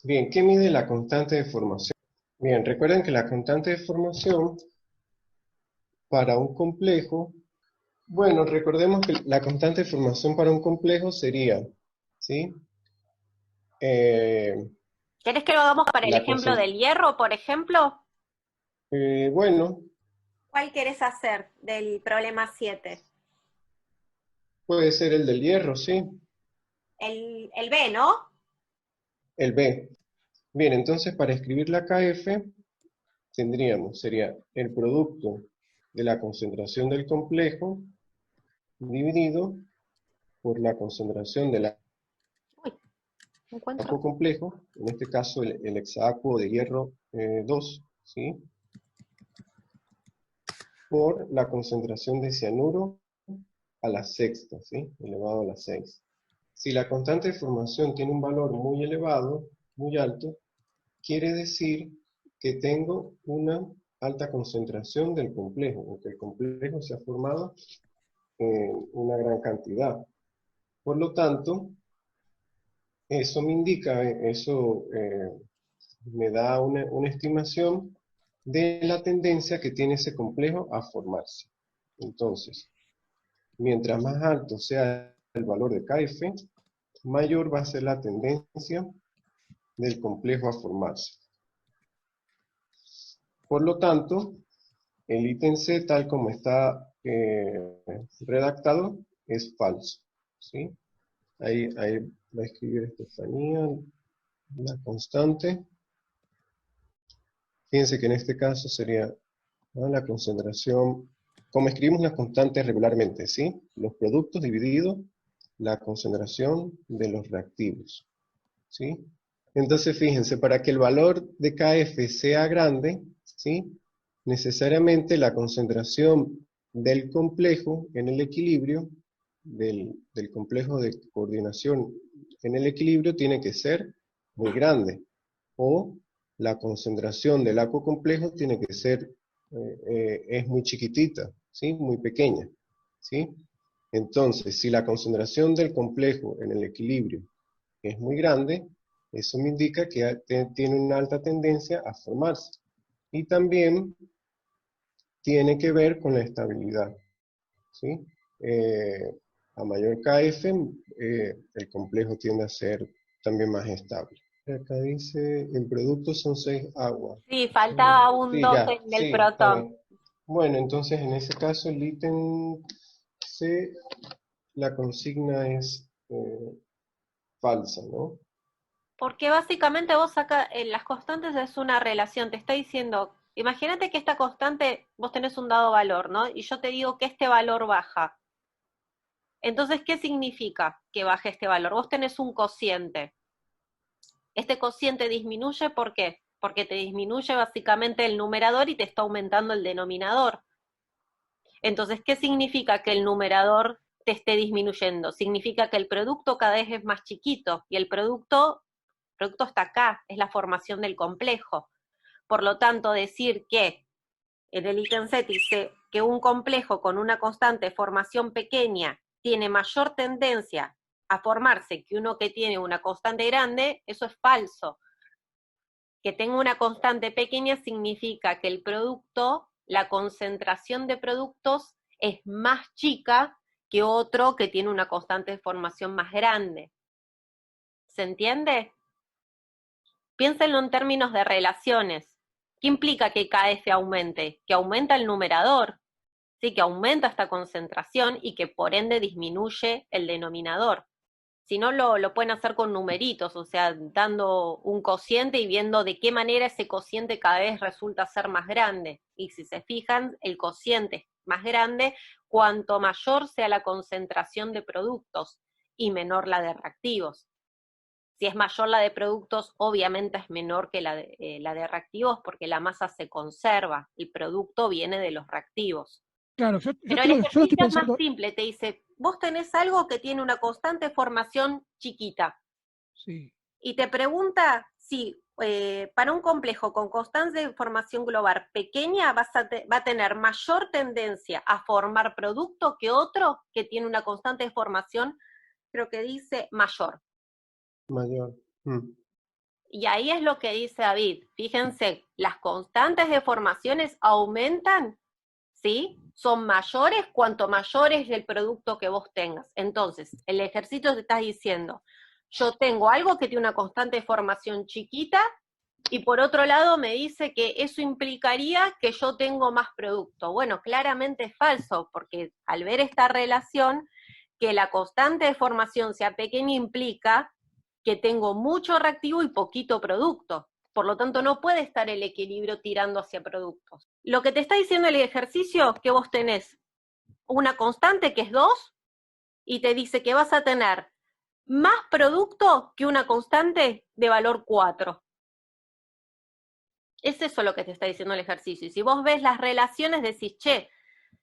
Bien, ¿qué mide la constante de formación? Bien, recuerden que la constante de formación para un complejo, bueno, recordemos que la constante de formación para un complejo sería, ¿sí? Eh, ¿Querés que lo hagamos para el la ejemplo del hierro, por ejemplo? bueno, ¿Cuál querés hacer del problema 7? puede ser el del hierro, ¿sí? El B, ¿no? El B. Bien, entonces para escribir la KF tendríamos, sería el producto de la concentración del complejo dividido por la concentración del Uy, no encuentro. acuo complejo, en este caso el hexaacuo de hierro 2, ¿sí? Por la concentración de cianuro a la sexta, ¿sí? Elevado a la 6. Si la constante de formación tiene un valor muy elevado, muy alto, quiere decir que tengo una alta concentración del complejo, o que el complejo se ha formado en una gran cantidad. Por lo tanto, eso me indica, me da una estimación de la tendencia que tiene ese complejo a formarse. Entonces, mientras más alto sea el valor de KF, mayor va a ser la tendencia del complejo a formarse. Por lo tanto, el ítem C, tal como está redactado, es falso. ¿Sí? Ahí va a escribir Estefanía, la constante. Fíjense que en este caso sería, ¿no?, la concentración, como escribimos las constantes regularmente, ¿sí? Los productos dividido la concentración de los reactivos, ¿sí? Entonces fíjense, para que el valor de KF sea grande, ¿sí?, necesariamente la concentración del complejo en el equilibrio, del complejo de coordinación en el equilibrio tiene que ser muy grande, o la concentración del acuo complejo tiene que ser, es muy chiquitita, ¿sí?, muy pequeña, ¿sí? Entonces, si la concentración del complejo en el equilibrio es muy grande, eso me indica que tiene una alta tendencia a formarse. Y también tiene que ver con la estabilidad, ¿sí? Eh, a mayor KF, el complejo tiende a ser también más estable. Acá dice, el producto son 6 aguas. Sí, faltaba un Sí, 2 ya, en el sí, está protón. bien. Bueno, entonces en ese caso el ítem C, la consigna es falsa, ¿no? Porque básicamente vos sacas, las constantes es una relación, te está diciendo, imagínate que esta constante, vos tenés un dado valor, ¿no? Y yo te digo que este valor baja. Entonces, ¿qué significa que baje este valor? Vos tenés un cociente. Este cociente disminuye, ¿por qué? Porque te disminuye básicamente el numerador y te está aumentando el denominador. Entonces, ¿qué significa que el numerador te esté disminuyendo? Significa que el producto cada vez es más chiquito y el producto está acá, es la formación del complejo. Por lo tanto, decir que en el ítem C dice que un complejo con una constante de formación pequeña tiene mayor tendencia a formarse que uno que tiene una constante grande, eso es falso. Que tenga una constante pequeña significa que el producto, la concentración de productos es más chica que otro que tiene una constante de formación más grande. ¿Se entiende? Piénsenlo en términos de relaciones. ¿Qué implica que KF aumente? Que aumenta el numerador, ¿sí? Que aumenta esta concentración y que por ende disminuye el denominador. Si no, lo pueden hacer con numeritos, o sea, dando un cociente y viendo de qué manera ese cociente cada vez resulta ser más grande. Y si se fijan, el cociente es más grande cuanto mayor sea la concentración de productos y menor la de reactivos. Si es mayor la de productos, obviamente es menor que la de reactivos porque la masa se conserva, el producto viene de los reactivos. Claro, yo Pero el yo lo estoy ejercicio es más pensando, simple, te dice, vos tenés algo que tiene una constante formación chiquita sí. y te pregunta si para un complejo con constante formación global pequeña va a tener mayor tendencia a formar producto que otro que tiene una constante de formación, creo que dice mayor. Mayor. Mm. Y ahí es lo que dice David. Fíjense, las constantes de formaciones aumentan, ¿sí? Son mayores cuanto mayor es el producto que vos tengas. Entonces, el ejercicio te está diciendo, yo tengo algo que tiene una constante de formación chiquita, y por otro lado me dice que eso implicaría que yo tengo más producto. Bueno, claramente es falso, porque al ver esta relación, que la constante de formación sea pequeña implica que tengo mucho reactivo y poquito producto. Por lo tanto, no puede estar el equilibrio tirando hacia productos. Lo que te está diciendo el ejercicio, que vos tenés una constante que es 2 y te dice que vas a tener más producto que una constante de valor 4. Es eso lo que te está diciendo el ejercicio. Y si vos ves las relaciones, decís, che,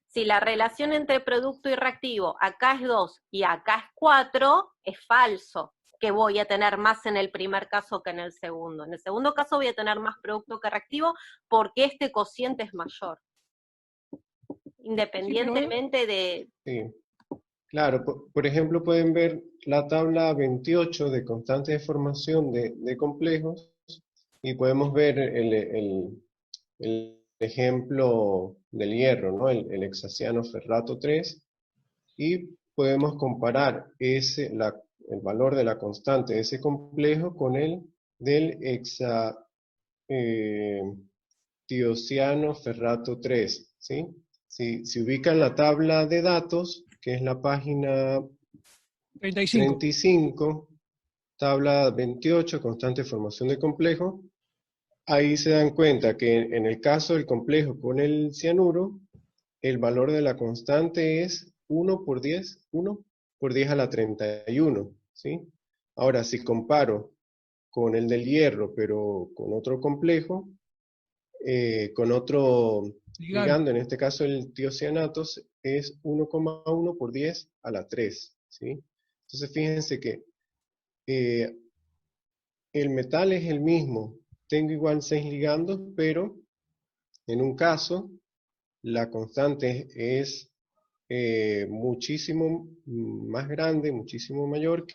si la relación entre producto y reactivo acá es 2 y acá es 4, es falso que voy a tener más en el primer caso que en el segundo. En el segundo caso voy a tener más producto que reactivo porque este cociente es mayor. Sí, pero Independientemente de... Sí, claro. Por ejemplo, pueden ver la tabla 28 de constante de formación de complejos y podemos ver el ejemplo del hierro, ¿no? El hexaciano ferrato 3, y podemos comparar el valor de la constante de ese complejo con el del tiociano ferrato 3, ¿sí? Si ubican la tabla de datos, que es la página 35. 35, tabla 28, constante de formación de complejo, ahí se dan cuenta que en el caso del complejo con el cianuro, el valor de la constante es 1 por 10 a la 31, ¿sí? Ahora, si comparo con el del hierro, pero con otro complejo, con otro ligando, en este caso el tiocianato, es 1,1 por 10 a la 3, ¿sí? Entonces fíjense que el metal es el mismo, tengo igual 6 ligandos, pero en un caso la constante es muchísimo más grande, muchísimo mayor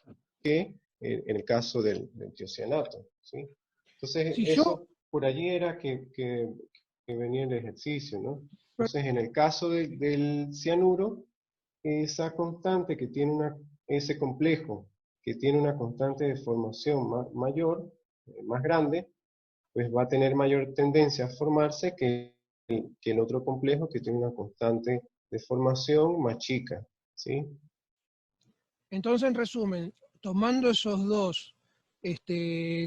que en el caso del tiocianato, ¿sí? Entonces Si yo, eso por allí era que venía el ejercicio, ¿no? Entonces en el caso del cianuro, esa constante que tiene ese complejo que tiene una constante de formación mayor, más grande, pues va a tener mayor tendencia a formarse que el otro complejo que tiene una constante de formación más chica, ¿sí? entonces, en resumen, tomando esos dos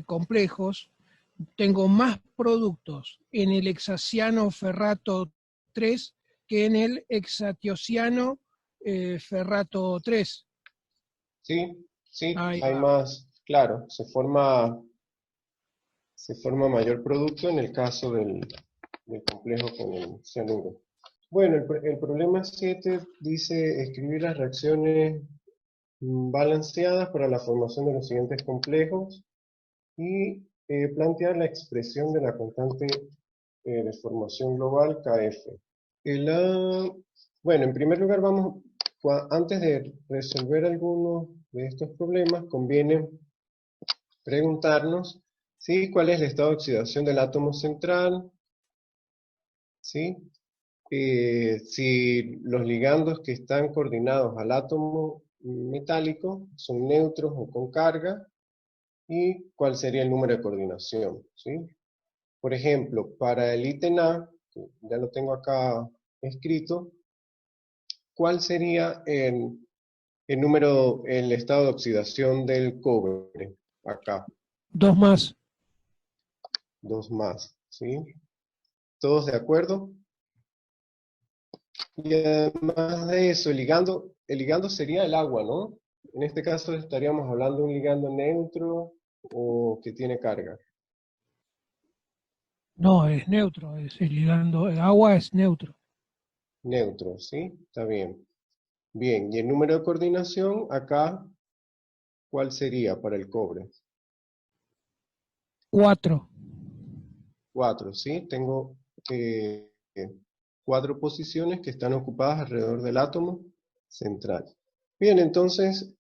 complejos, tengo más productos en el hexaciano ferrato 3 que en el hexatiociano ferrato 3. Sí, sí, Ahí hay va. más, claro, se forma mayor producto en el caso del complejo con el cianuro. Bueno, el problema 7 dice escribir las reacciones balanceadas para la formación de los siguientes complejos y plantear la expresión de la constante de formación global KF. Bueno, en primer lugar antes de resolver algunos de estos problemas, conviene preguntarnos, ¿sí?, cuál es el estado de oxidación del átomo central, ¿sí? Si los ligandos que están coordinados al átomo metálico son neutros o con carga, y cuál sería el número de coordinación, ¿sí? Por ejemplo, para el ítem A, que ya lo tengo acá escrito, ¿cuál sería el estado de oxidación del cobre? Acá, 2 más. 2 más, ¿sí? ¿Todos de acuerdo? Y además de eso, el ligando sería el agua, ¿no? En este caso estaríamos hablando de un ligando neutro o que tiene carga. No, es neutro, es el ligando, el agua es neutro. Neutro, ¿sí? Está bien. Bien, y el número de coordinación acá, ¿cuál sería para el cobre? 4. 4, ¿sí? Tengo 4 posiciones que están ocupadas alrededor del átomo central. Bien, entonces,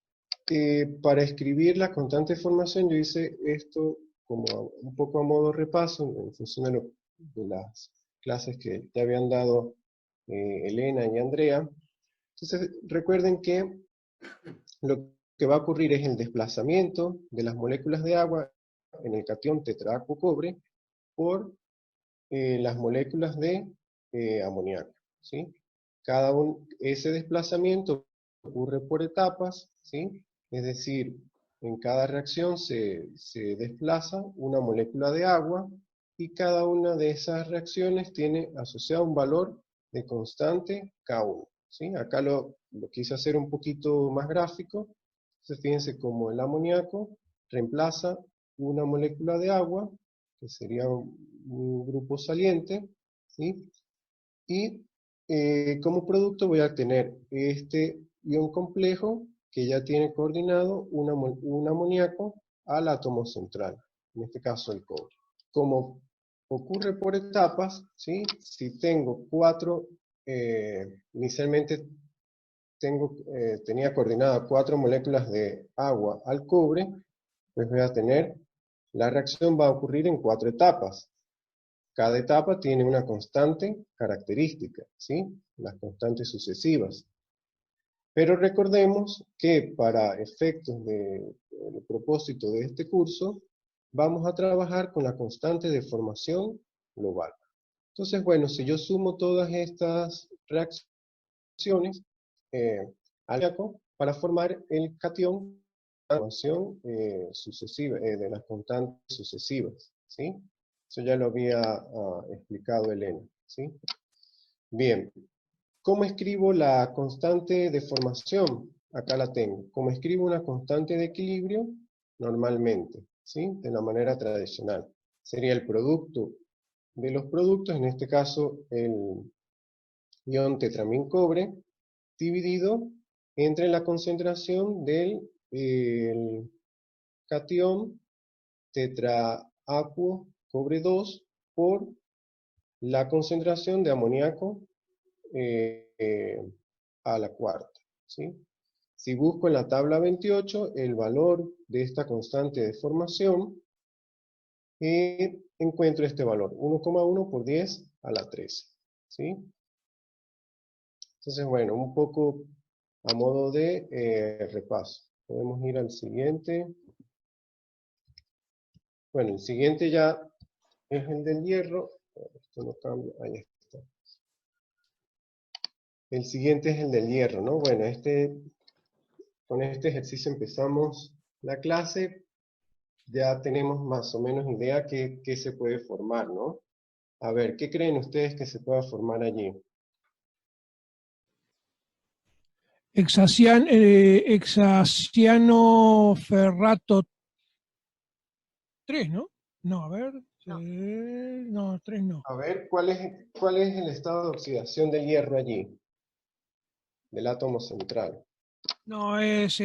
para escribir la constante de formación, yo hice esto como un poco a modo repaso, en función de las clases que ya habían dado Elena y Andrea. Entonces, recuerden que lo que va a ocurrir es el desplazamiento de las moléculas de agua en el catión tetraacuo cobre por las moléculas de amoníaco, ¿sí? Ese desplazamiento ocurre por etapas, ¿sí? Es decir, en cada reacción se desplaza una molécula de agua y cada una de esas reacciones tiene asociado un valor de constante K1, ¿sí? Acá lo quise hacer un poquito más gráfico. Entonces fíjense cómo el amoníaco reemplaza una molécula de agua, que sería un grupo saliente, ¿sí? Y como producto voy a tener este ion complejo que ya tiene coordinado un amoníaco al átomo central, en este caso el cobre. Como ocurre por etapas, ¿sí? Si tengo inicialmente tenía coordinadas 4 moléculas de agua al cobre, pues voy a tener, la reacción va a ocurrir en 4 etapas. Cada etapa tiene una constante característica, ¿sí? Las constantes sucesivas. Pero recordemos que para efectos de propósito de este curso, vamos a trabajar con la constante de formación global. Entonces, bueno, si yo sumo todas estas reacciones al amoníaco para formar el catión, la formación sucesiva, de las constantes sucesivas, ¿sí? Eso ya lo había explicado Elena, ¿sí? Bien, ¿cómo escribo la constante de formación? Acá la tengo. ¿Cómo escribo una constante de equilibrio? Normalmente, ¿sí? De la manera tradicional. Sería el producto de los productos, en este caso el ion tetramín cobre, dividido entre la concentración del catión tetraacuo cobre 2 por la concentración de amoníaco a la cuarta, ¿sí? Si busco en la tabla 28 el valor de esta constante de formación, encuentro este valor, 1,1 por 10 a la 13, ¿sí? Entonces, bueno, un poco a modo de repaso. Podemos ir al siguiente. Bueno, el siguiente ya es el del hierro. Esto no cambia, ahí está. El siguiente es el del hierro, ¿no? Bueno, con este ejercicio empezamos la clase. Ya tenemos más o menos idea qué se puede formar, ¿no? A ver, ¿qué creen ustedes que se pueda formar allí? Hexaciano ferrato 3, ¿no? No, a ver. No. No, 3 no. A ver, ¿cuál es el estado de oxidación del hierro allí? Del átomo central. No, es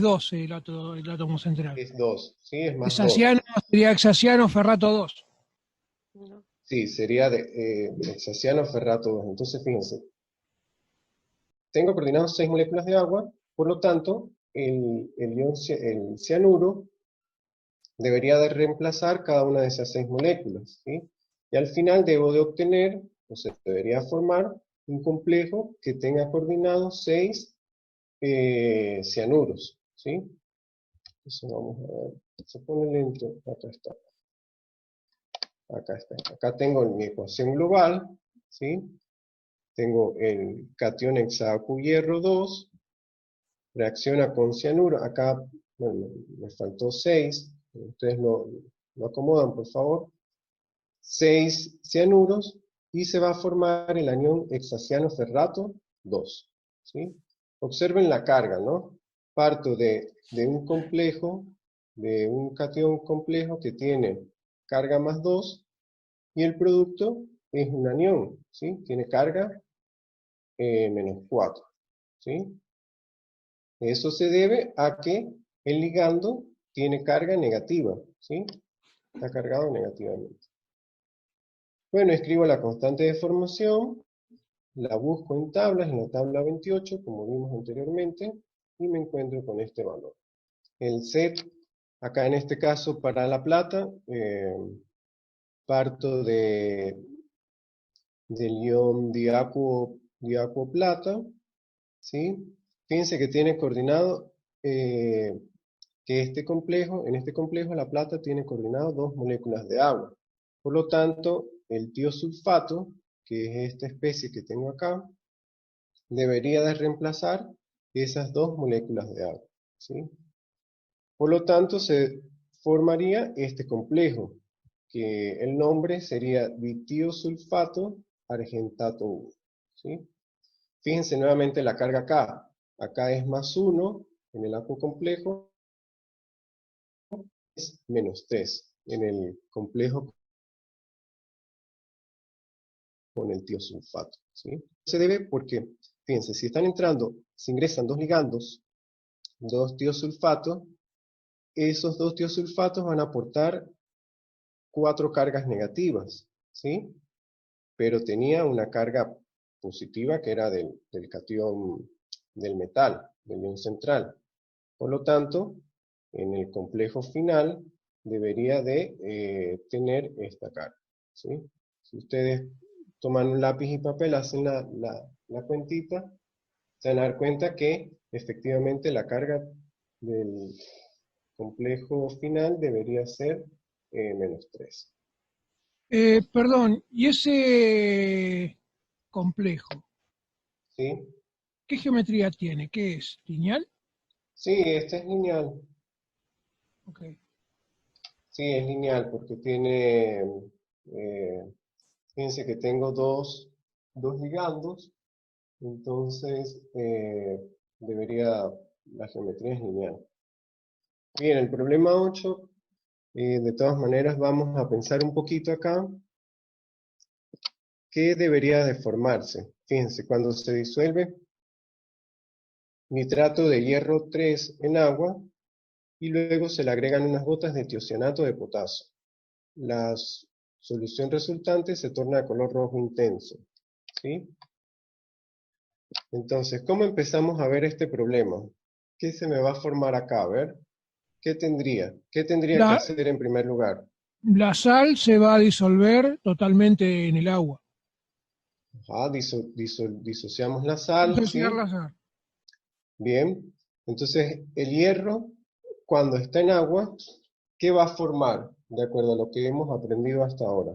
12 el átomo central. Es 2, ¿sí? Es más 2. Hexaciano sería hexaciano ferrato 2. No. Sí, sería de hexaciano ferrato 2. Entonces, fíjense. Tengo coordinados 6 moléculas de agua, por lo tanto, el cianuro debería de reemplazar cada una de esas 6 moléculas, ¿sí? Y al final debo de obtener, o se debería formar, un complejo que tenga coordinados 6 cianuros, ¿sí? Entonces vamos a ver, se pone lento, acá está. Acá está. Acá tengo mi ecuación global, ¿sí? Tengo el catión hexaacu hierro 2, reacciona con cianuro, acá bueno, me faltó 6, ustedes lo acomodan por favor, 6 cianuros, y se va a formar el anión hexaciano ferrato 2, ¿sí? Observen la carga, ¿no? Parto de un complejo, de un catión complejo que tiene carga más 2, y el producto es un anión, ¿sí? Tiene carga menos 4, ¿sí? Eso se debe a que el ligando tiene carga negativa, ¿sí? Está cargado negativamente. Bueno, escribo la constante de formación, la busco en tablas, en la tabla 28, como vimos anteriormente, y me encuentro con este valor. El set Acá en este caso para la plata, parto del ion diacuo plata, ¿sí? Fíjense que tiene coordinado, que en este complejo la plata tiene coordinado 2 moléculas de agua. Por lo tanto, el tiosulfato, que es esta especie que tengo acá, debería de reemplazar esas 2 moléculas de agua, ¿sí? Por lo tanto, se formaría este complejo, que el nombre sería ditiosulfato argentato 1, ¿sí? Fíjense nuevamente la carga acá. Acá es +1 en el aquo complejo, es -3 en el complejo con el tiosulfato, ¿sí? Se debe porque, fíjense, si ingresan 2 ligandos, 2 tiosulfatos, esos 2 tiosulfatos van a aportar 4 cargas negativas, ¿sí? Pero tenía una carga positiva que era del catión del metal, del ion central. Por lo tanto, en el complejo final debería de tener esta carga, ¿sí? Si ustedes toman un lápiz y papel, hacen la cuentita, se van a dar cuenta que efectivamente la carga del complejo final debería ser -3. Perdón, ¿y ese complejo, ¿Sí? qué geometría tiene? ¿Qué es? ¿Lineal? Sí, este es lineal. Ok. Sí, es lineal porque tiene, fíjense que tengo dos ligandos, entonces la geometría es lineal. Bien, el problema 8, de todas maneras vamos a pensar un poquito acá, ¿qué debería de formarse? Fíjense, cuando se disuelve nitrato de hierro 3 en agua, y luego se le agregan unas gotas de tiocianato de potasio. La solución resultante se torna de color rojo intenso, ¿sí? Entonces, ¿cómo empezamos a ver este problema? ¿Qué se me va a formar acá? A ver, ¿qué tendría? ¿Qué tendría que La, hacer en primer lugar? la sal se va a disolver totalmente en el agua. Ajá, disociamos la sal, Disociar ¿sí? la sal. Bien. Entonces, el hierro, cuando está en agua, ¿qué va a formar? De acuerdo a lo que hemos aprendido hasta ahora.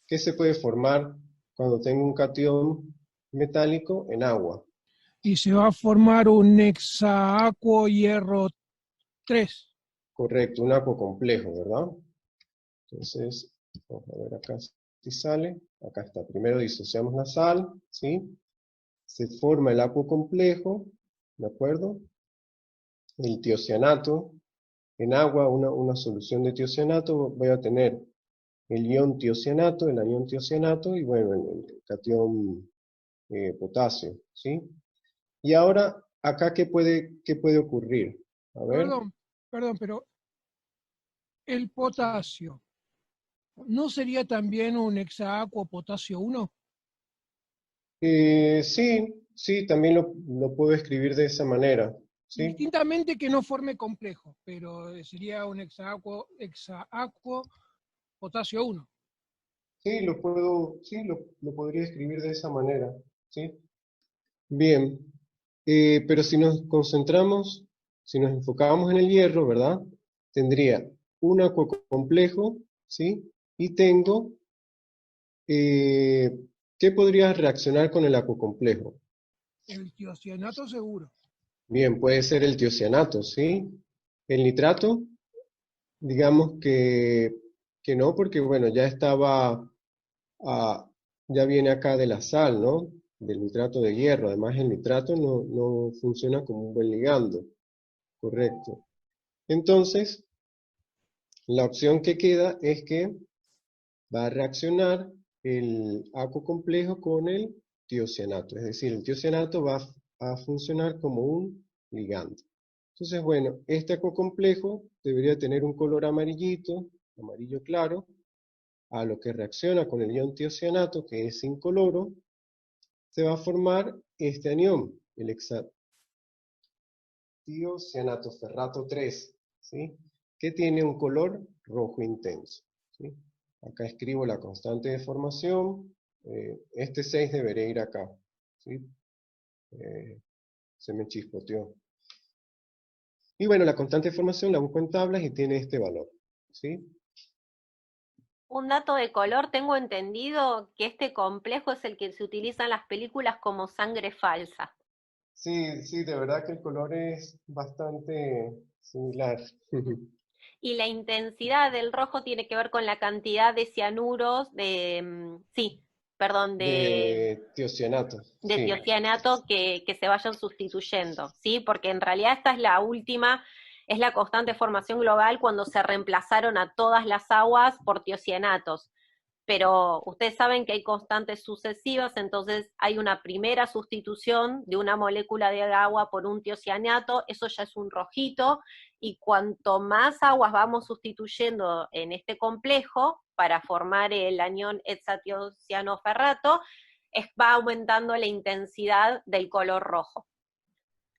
¿Qué se puede formar cuando tengo un catión metálico en agua? Y se va a formar un hexaacuo hierro 3. Correcto, un aquo complejo, ¿verdad? Entonces, vamos a ver acá si sale. Acá está. Primero disociamos la sal, ¿sí? Se forma el aquo complejo, ¿de acuerdo? El tiocianato. En agua, una solución de tiocianato, voy a tener el ion tiocianato, el anión tiocianato y bueno, el catión potasio, ¿sí? Y ahora, acá, ¿qué puede ocurrir? A ver. Perdón, pero el potasio, ¿no sería también un hexaacuo potasio 1? Sí, también lo puedo escribir de esa manera, ¿sí? Distintamente que no forme complejo, pero sería un hexaacuo potasio 1. Sí, lo podría escribir de esa manera, ¿sí? Bien, pero si nos enfocábamos en el hierro, ¿verdad? Tendría un aquo complejo, ¿sí? Y tengo, eh, ¿qué podría reaccionar con el aquo complejo? El tiocianato seguro. Bien, puede ser el tiocianato, ¿sí? El nitrato, digamos que no, porque bueno, ah, ya viene acá de la sal, ¿no? Del nitrato de hierro. Además, el nitrato no funciona como un buen ligando, correcto. Entonces, la opción que queda es que va a reaccionar el aquo complejo con el tiocianato. Es decir, el tiocianato va a funcionar como un ligando. Entonces, bueno, este aquo complejo debería tener un color amarillito, amarillo claro, a lo que reacciona con el ion tiocianato, que es incoloro, se va a formar este anión, el hexatiocianatoferrato 3, ¿sí? que tiene un color rojo intenso, ¿sí? Acá escribo la constante de formación, este 6 debería ir acá, ¿sí? Se me chispoteó. Y bueno, la constante de formación la busco en tablas y tiene este valor, ¿sí? Un dato de color, tengo entendido que este complejo es el que se utiliza en las películas como sangre falsa. Sí, sí, de verdad que el color es bastante similar. Y la intensidad del rojo tiene que ver con la cantidad de cianuros, sí, perdón, De tiocianato, de sí. tiocianato que se vayan sustituyendo, ¿sí? Porque en realidad esta es la última, es la constante formación global cuando se reemplazaron a todas las aguas por tiocianatos. Pero ustedes saben que hay constantes sucesivas, entonces hay una primera sustitución de una molécula de agua por un tiocianato, eso ya es un rojito, y cuanto más aguas vamos sustituyendo en este complejo para formar el anión hexatiocianoferrato, va aumentando la intensidad del color rojo.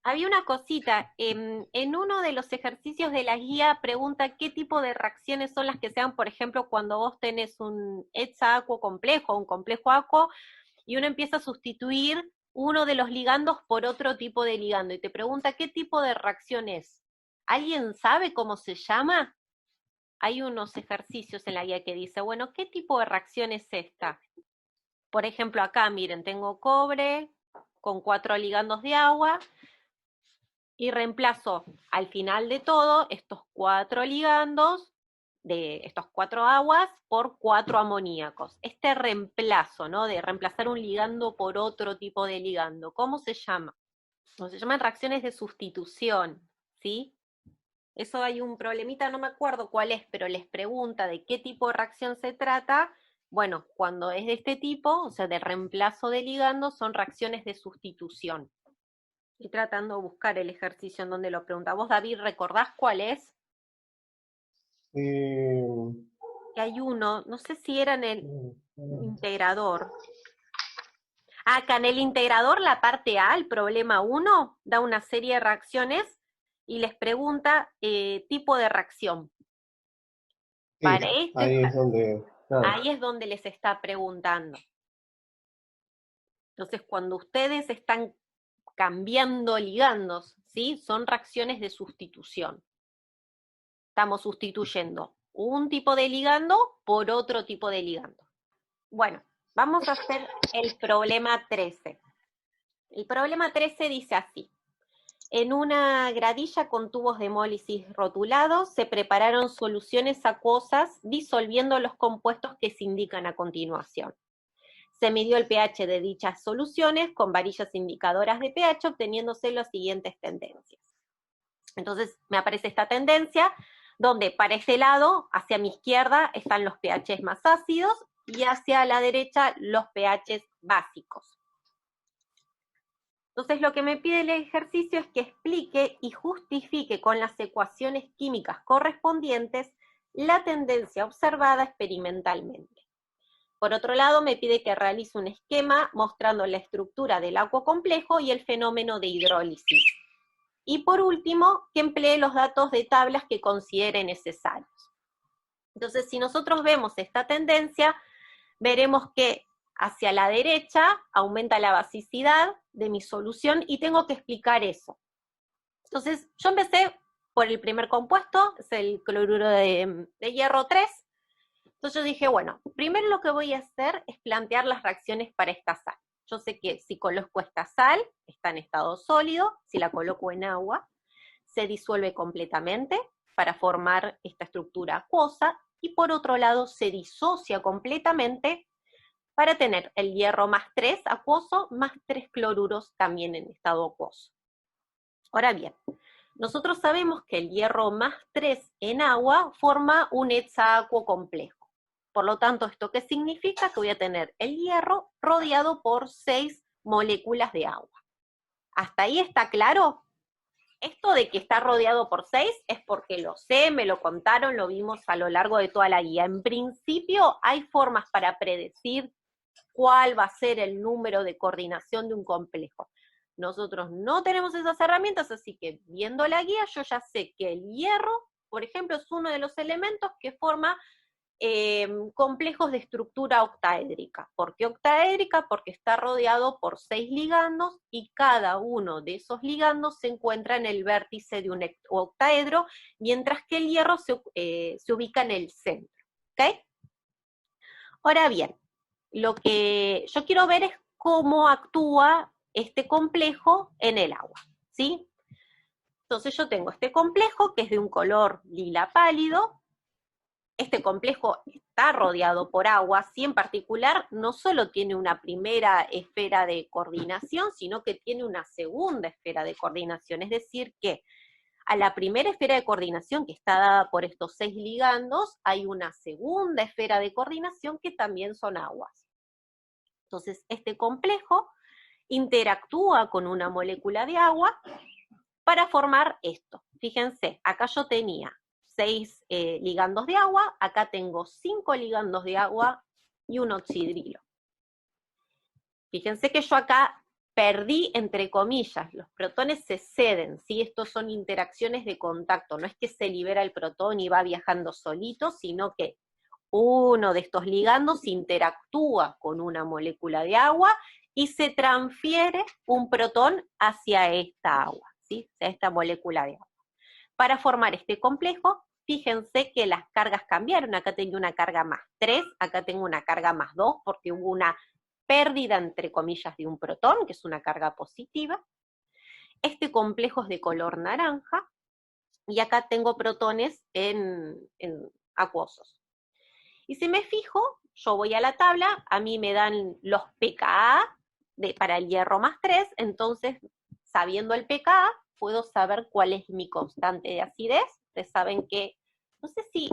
Había una cosita, en uno de los ejercicios de la guía pregunta qué tipo de reacciones son las que se dan, por ejemplo, cuando vos tenés un hexa-aquo complejo, un complejo aquo, y uno empieza a sustituir uno de los ligandos por otro tipo de ligando, y te pregunta qué tipo de reacción es. ¿Alguien sabe cómo se llama? Hay unos ejercicios en la guía que dice, bueno, ¿qué tipo de reacción es esta? Por ejemplo, acá, miren, tengo cobre con 4 ligandos de agua, y reemplazo al final de todo estos 4 ligandos, de estos 4 aguas, por 4 amoníacos. Este reemplazo, ¿no? De reemplazar un ligando por otro tipo de ligando, ¿cómo se llama? Se llaman reacciones de sustitución, ¿sí? Eso hay un problemita, no me acuerdo cuál es, pero les pregunta de qué tipo de reacción se trata. Bueno, cuando es de este tipo, o sea, de reemplazo de ligando, son reacciones de sustitución. Estoy tratando de buscar el ejercicio en donde lo pregunta. ¿Vos, David, recordás cuál es? Eh, Que hay uno, no sé si era en el integrador. Acá en el integrador, la parte A, el problema 1, da una serie de reacciones y les pregunta tipo de reacción. sí, Para ahí es donde, claro. ahí es donde les está preguntando. Entonces, cuando ustedes están cambiando ligandos, ¿sí? Son reacciones de sustitución. Estamos sustituyendo un tipo de ligando por otro tipo de ligando. Bueno, vamos a hacer el problema 13. El problema 13 dice así. En una gradilla con tubos de hemólisis rotulados se prepararon soluciones acuosas disolviendo los compuestos que se indican a continuación. Se midió el pH de dichas soluciones con varillas indicadoras de pH, obteniéndose las siguientes tendencias. Entonces me aparece esta tendencia, donde para este lado, hacia mi izquierda, están los pHs más ácidos y hacia la derecha los pHs básicos. Entonces lo que me pide el ejercicio es que explique y justifique con las ecuaciones químicas correspondientes la tendencia observada experimentalmente. Por otro lado, me pide que realice un esquema mostrando la estructura del agua complejo y el fenómeno de hidrólisis. Y por último, que emplee los datos de tablas que considere necesarios. Entonces, si nosotros vemos esta tendencia, veremos que hacia la derecha aumenta la basicidad de mi solución y tengo que explicar eso. Entonces, yo empecé por el primer compuesto, es el cloruro de hierro 3. Entonces yo dije, bueno, primero lo que voy a hacer es plantear las reacciones para esta sal. Yo sé que si coloco esta sal, está en estado sólido, si la coloco en agua, se disuelve completamente para formar esta estructura acuosa, y por otro lado se disocia completamente para tener el hierro más 3 acuoso, más 3 cloruros también en estado acuoso. Ahora bien, nosotros sabemos que el hierro más 3 en agua forma un hexaacuo complejo. Por lo tanto, ¿esto qué significa? Que voy a tener el hierro rodeado por 6 moléculas de agua. ¿Hasta ahí está claro? Esto de que está rodeado por 6 es porque lo sé, me lo contaron, lo vimos a lo largo de toda la guía. En principio, hay formas para predecir cuál va a ser el número de coordinación de un complejo. Nosotros no tenemos esas herramientas, así que viendo la guía yo ya sé que el hierro por ejemplo, es uno de los elementos que forma complejos de estructura octaédrica. ¿Por qué octaédrica? Porque está rodeado por 6 ligandos y cada uno de esos ligandos se encuentra en el vértice de un octaedro, mientras que el hierro se ubica en el centro. ¿Ok? Ahora bien, lo que yo quiero ver es cómo actúa este complejo en el agua, ¿sí? Entonces yo tengo este complejo que es de un color lila pálido. Este complejo está rodeado por agua, sí, en particular no solo tiene una primera esfera de coordinación, sino que tiene una segunda esfera de coordinación, es decir que a la primera esfera de coordinación que está dada por estos 6 ligandos, hay una segunda esfera de coordinación que también son aguas. Entonces este complejo interactúa con una molécula de agua para formar esto. Fíjense, acá yo tenía 6 ligandos de agua, acá tengo 5 ligandos de agua y un oxidrilo. Fíjense que yo acá perdí, entre comillas, los protones se ceden, ¿sí? Estos son interacciones de contacto, no es que se libera el protón y va viajando solito, sino que uno de estos ligandos interactúa con una molécula de agua y se transfiere un protón hacia esta agua, ¿sí? Hacia esta molécula de agua. Para formar este complejo, fíjense que las cargas cambiaron. Acá tengo una carga más 3, acá tengo una carga más 2, porque hubo una pérdida, entre comillas, de un protón, que es una carga positiva. Este complejo es de color naranja, y acá tengo protones en acuosos. Y si me fijo, yo voy a la tabla, a mí me dan los pKa para el hierro más 3, entonces, sabiendo el pKa, puedo saber cuál es mi constante de acidez. Ustedes saben que, no sé si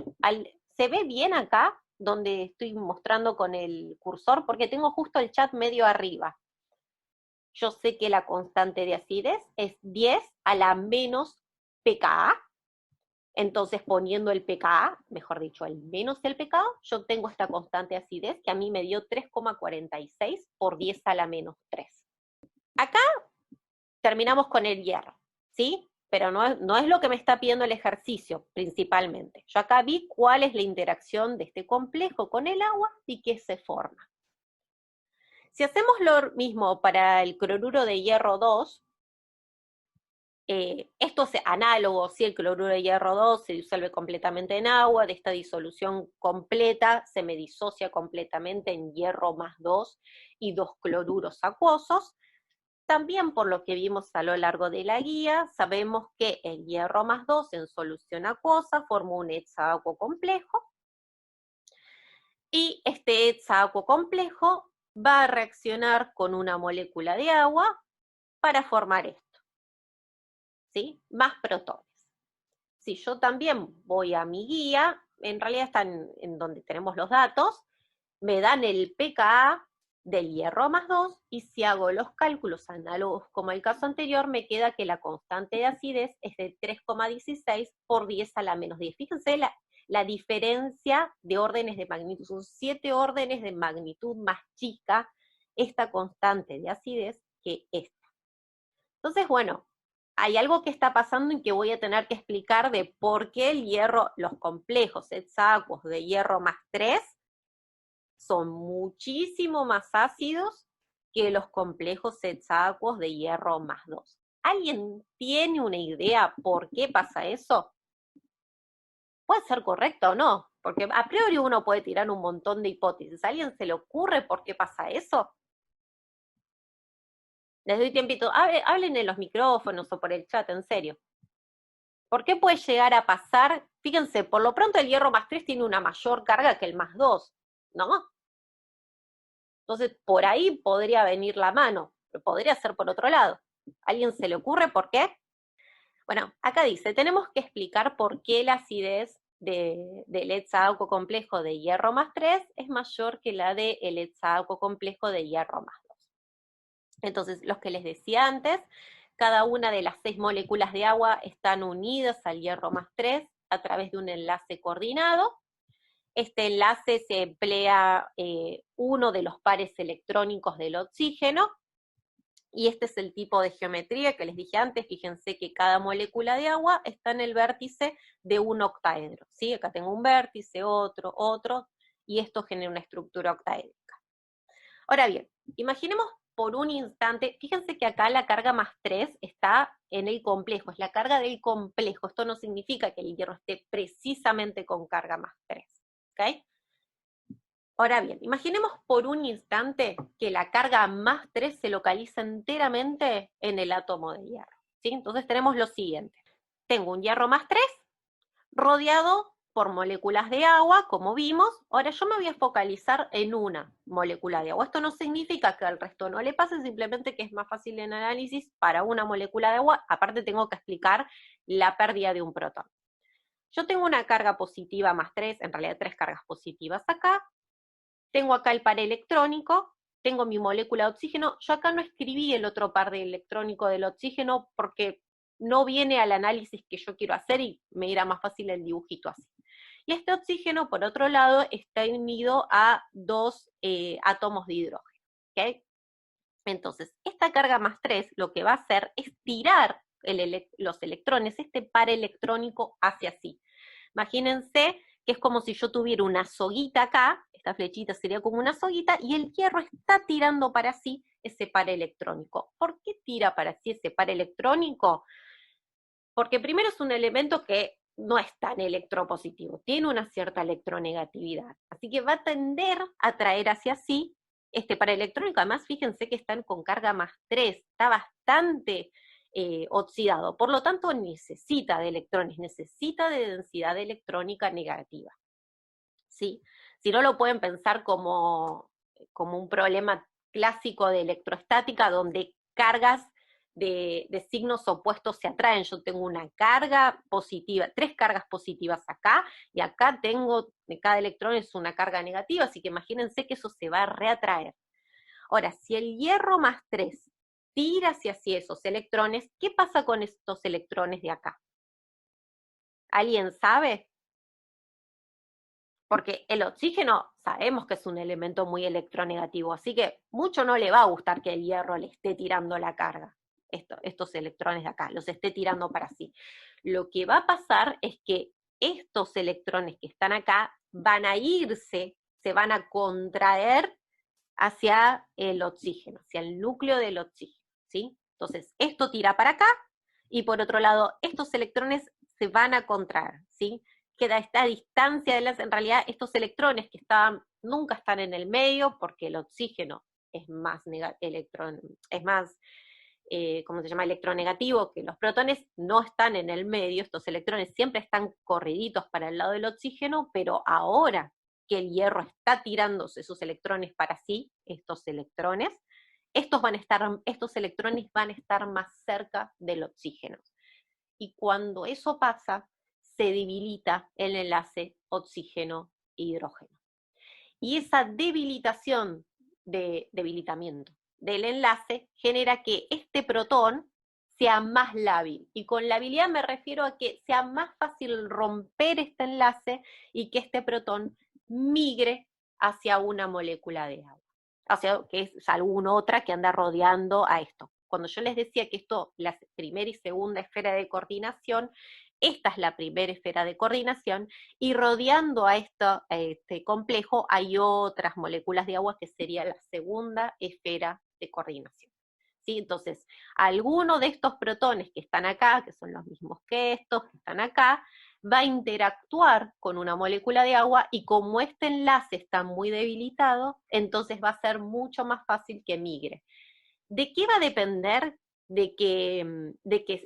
se ve bien acá, donde estoy mostrando con el cursor, porque tengo justo el chat medio arriba. Yo sé que la constante de acidez es 10 a la menos pKa, entonces poniendo el pKa, mejor dicho, el menos el pKa, yo tengo esta constante de acidez que a mí me dio 3,46 por 10 a la menos 3. Acá terminamos con el hierro, ¿sí? Pero no es lo que me está pidiendo el ejercicio, principalmente. Yo acá vi cuál es la interacción de este complejo con el agua y qué se forma. Si hacemos lo mismo para el cloruro de hierro 2, esto es análogo, si el cloruro de hierro 2 se disuelve completamente en agua, de esta disolución completa se me disocia completamente en hierro más 2 y 2 cloruros acuosos. También por lo que vimos a lo largo de la guía, sabemos que el hierro más 2 en solución acuosa forma un hexaacuo complejo, y este hexaacuo complejo va a reaccionar con una molécula de agua para formar esto, ¿sí? Más protones. Si yo también voy a mi guía, en realidad están en donde tenemos los datos, me dan el pKa del hierro más 2, y si hago los cálculos análogos como el caso anterior, me queda que la constante de acidez es de 3,16 por 10 a la menos 10. Fíjense la diferencia de órdenes de magnitud, son 7 órdenes de magnitud más chica esta constante de acidez que esta. Entonces, bueno, hay algo que está pasando y que voy a tener que explicar de por qué el hierro, los complejos hexaacuos de hierro más 3 son muchísimo más ácidos que los complejos hexaacuos de hierro más 2. ¿Alguien tiene una idea por qué pasa eso? Puede ser correcto o no, porque a priori uno puede tirar un montón de hipótesis. ¿A alguien se le ocurre por qué pasa eso? Les doy tiempito, hablen en los micrófonos o por el chat, en serio. ¿Por qué puede llegar a pasar? Fíjense, por lo pronto el hierro más 3 tiene una mayor carga que el más 2, ¿no? Entonces, por ahí podría venir la mano, pero podría ser por otro lado. ¿A alguien se le ocurre por qué? Bueno, acá dice, tenemos que explicar por qué la acidez del hexaacuo complejo de hierro más 3 es mayor que la del hexaacuo complejo de hierro más 2. Entonces, los que les decía antes, cada una de las 6 moléculas de agua están unidas al hierro más 3 a través de un enlace coordinado. Este enlace se emplea uno de los pares electrónicos del oxígeno, Y este es el tipo de geometría que les dije antes. Fíjense que cada molécula de agua está en el vértice de un octaedro, ¿sí? Acá tengo un vértice, otro, otro, y esto genera una estructura octaédrica. Ahora bien, imaginemos por un instante, fíjense que acá la carga más 3 está en el complejo, es la carga del complejo. Esto no significa que el hierro esté precisamente con carga más 3, ¿ok? Ahora bien, imaginemos por un instante que la carga más 3 se localiza enteramente en el átomo de hierro, ¿sí? Entonces tenemos lo siguiente. Tengo un hierro más 3 rodeado por moléculas de agua, como vimos. Ahora yo me voy a focalizar en una molécula de agua. Esto no significa que al resto no le pase, simplemente que es más fácil en análisis para una molécula de agua. Aparte tengo que explicar la pérdida de un protón. Yo tengo una carga positiva más 3, en realidad 3 cargas positivas acá. Tengo acá el par electrónico, tengo mi molécula de oxígeno. Yo acá no escribí el otro par de electrónico del oxígeno porque no viene al análisis que yo quiero hacer y me irá más fácil el dibujito así. Y este oxígeno, por otro lado, está unido a 2 átomos de hidrógeno, ¿ok? Entonces, esta carga más 3 lo que va a hacer es tirar los electrones, este par electrónico hacia sí. Imagínense que es como si yo tuviera una soguita acá, esta flechita sería como una soguita, y el hierro está tirando para sí ese par electrónico. ¿Por qué tira para sí ese par electrónico? Porque primero es un elemento que no es tan electropositivo, tiene una cierta electronegatividad, así que va a tender a traer hacia sí este par electrónico. Además, fíjense que están con carga más 3, está bastante oxidado, por lo tanto necesita de electrones, necesita de densidad electrónica negativa, ¿sí? Si no, lo pueden pensar como un problema clásico de electroestática, donde cargas de signos opuestos se atraen. Yo tengo una carga positiva, 3 cargas positivas acá, y acá tengo, de cada electrón es una carga negativa, así que imagínense que eso se va a reatraer. Ahora, si el hierro más 3 tira hacia esos electrones, ¿qué pasa con estos electrones de acá? ¿Alguien sabe? Porque el oxígeno sabemos que es un elemento muy electronegativo, así que mucho no le va a gustar que el hierro le esté tirando la carga, estos electrones de acá, los esté tirando para sí. Lo que va a pasar es que estos electrones que están acá van a irse, se van a contraer hacia el oxígeno, hacia el núcleo del oxígeno, ¿sí? Entonces, esto tira para acá, y por otro lado, estos electrones se van a contraer, ¿sí? Queda esta distancia de en realidad estos electrones que nunca están en el medio, porque el oxígeno es más ¿cómo se llama? Electronegativo, que los protones no están en el medio. Estos electrones siempre están corriditos para el lado del oxígeno, pero ahora que el hierro está tirándose sus electrones para sí, estos electrones van a estar más cerca del oxígeno. Y cuando eso pasa, se debilita el enlace oxígeno-hidrógeno. Y esa debilitamiento del enlace genera que este protón sea más lábil. Y con labilidad me refiero a que sea más fácil romper este enlace y que este protón migre hacia una molécula de agua, hacia que es alguna otra que anda rodeando a esto. Cuando yo les decía que esto, la primera y segunda esfera de coordinación, esta es la primera esfera de coordinación, y rodeando a este complejo hay otras moléculas de agua que sería la segunda esfera de coordinación, ¿sí? Entonces, alguno de estos protones que están acá, que son los mismos que estos que están acá, va a interactuar con una molécula de agua, y como este enlace está muy debilitado, entonces va a ser mucho más fácil que migre. ¿De qué va a depender de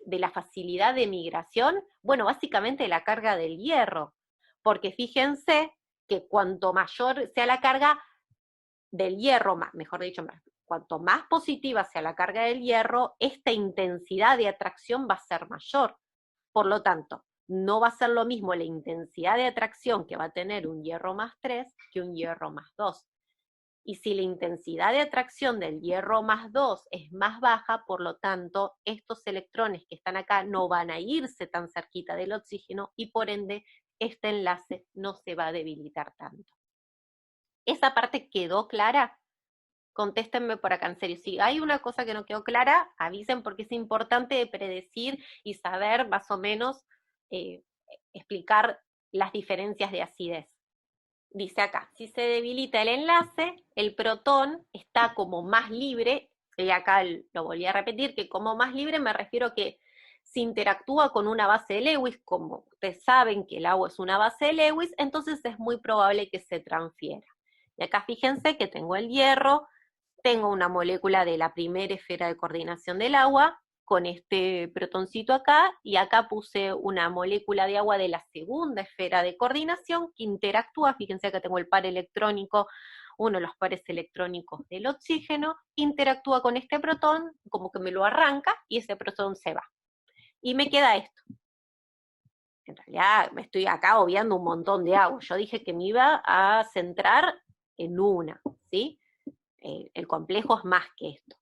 la facilidad de migración? Bueno, básicamente la carga del hierro, porque fíjense que cuanto mayor sea la carga del hierro, mejor dicho, cuanto más positiva sea la carga del hierro, esta intensidad de atracción va a ser mayor. Por lo tanto, no va a ser lo mismo la intensidad de atracción que va a tener un hierro más 3 que un hierro más 2. Y si la intensidad de atracción del hierro más 2 es más baja, por lo tanto, estos electrones que están acá no van a irse tan cerquita del oxígeno, y por ende, este enlace no se va a debilitar tanto. ¿Esa parte quedó clara? Contéstenme por acá, en serio. Si hay una cosa que no quedó clara, avisen porque es importante predecir y saber más o menos explicar las diferencias de acidez. Dice acá, si se debilita el enlace, el protón está como más libre, y acá lo volví a repetir, que como más libre me refiero a que si interactúa con una base de Lewis, como ustedes saben que el agua es una base de Lewis, entonces es muy probable que se transfiera. Y acá fíjense que tengo el hierro, tengo una molécula de la primera esfera de coordinación del agua, con este protoncito acá, y acá puse una molécula de agua de la segunda esfera de coordinación que interactúa, fíjense acá tengo el par electrónico, uno de los pares electrónicos del oxígeno, interactúa con este protón, como que me lo arranca, y ese protón se va. Y me queda esto. En realidad me estoy acá obviando un montón de agua. Yo dije que me iba a centrar en una, ¿sí? El complejo es más que esto.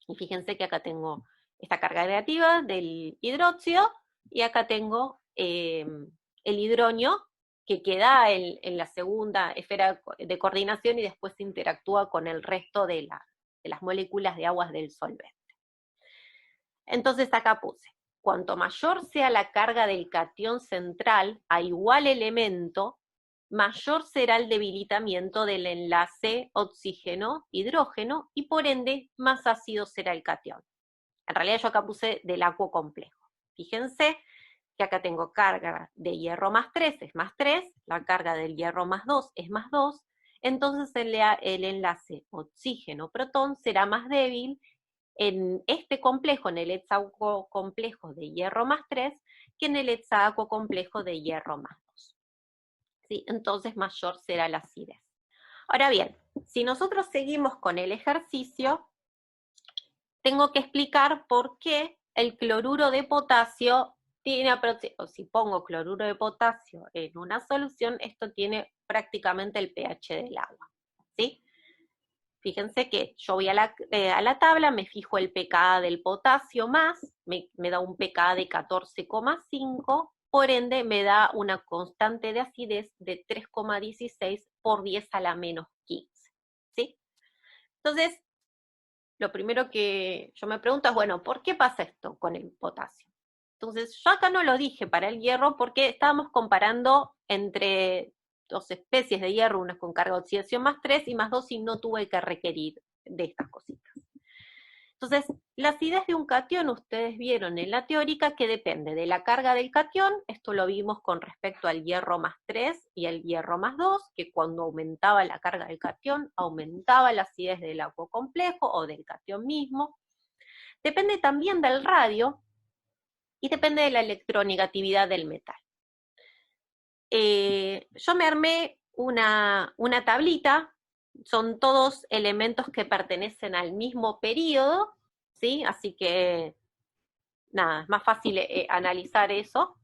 Y fíjense que acá tengo esta carga negativa del hidróxido, y acá tengo el hidronio, que queda en la segunda esfera de coordinación y después interactúa con el resto de las moléculas de aguas del solvente. Entonces acá puse, cuanto mayor sea la carga del catión central a igual elemento, mayor será el debilitamiento del enlace oxígeno-hidrógeno y por ende más ácido será el catión. En realidad yo acá puse del aquo complejo. Fíjense que acá tengo carga de hierro más 3 es más 3, la carga del hierro más 2 es más 2, entonces el enlace oxígeno-protón será más débil en este complejo, en el hexaco complejo de hierro más 3, que en el hexaco complejo de hierro más 2. ¿Sí? Entonces mayor será la acidez. Ahora bien, si nosotros seguimos con el ejercicio, tengo que explicar por qué el cloruro de potasio tiene o si pongo cloruro de potasio en una solución, esto tiene prácticamente el pH del agua, ¿sí? Fíjense que yo voy a la tabla, me fijo el pKa del potasio más, me da un pKa de 14,5, por ende me da una constante de acidez de 3,16 por 10 a la menos 15, ¿sí? Entonces, lo primero que yo me pregunto es, bueno, ¿por qué pasa esto con el potasio? Entonces, yo acá no lo dije para el hierro porque estábamos comparando entre dos especies de hierro, una con carga de oxidación más 3 y más 2, y no tuve que requerir de estas cositas. Entonces, la acidez de un catión, ustedes vieron en la teórica que depende de la carga del catión, esto lo vimos con respecto al hierro más 3 y al hierro más 2, que cuando aumentaba la carga del catión, aumentaba la acidez del aquo complejo o del catión mismo. Depende también del radio y depende de la electronegatividad del metal. Yo me armé una tablita, son todos elementos que pertenecen al mismo periodo, ¿sí? Así que, nada, es más fácil analizar eso.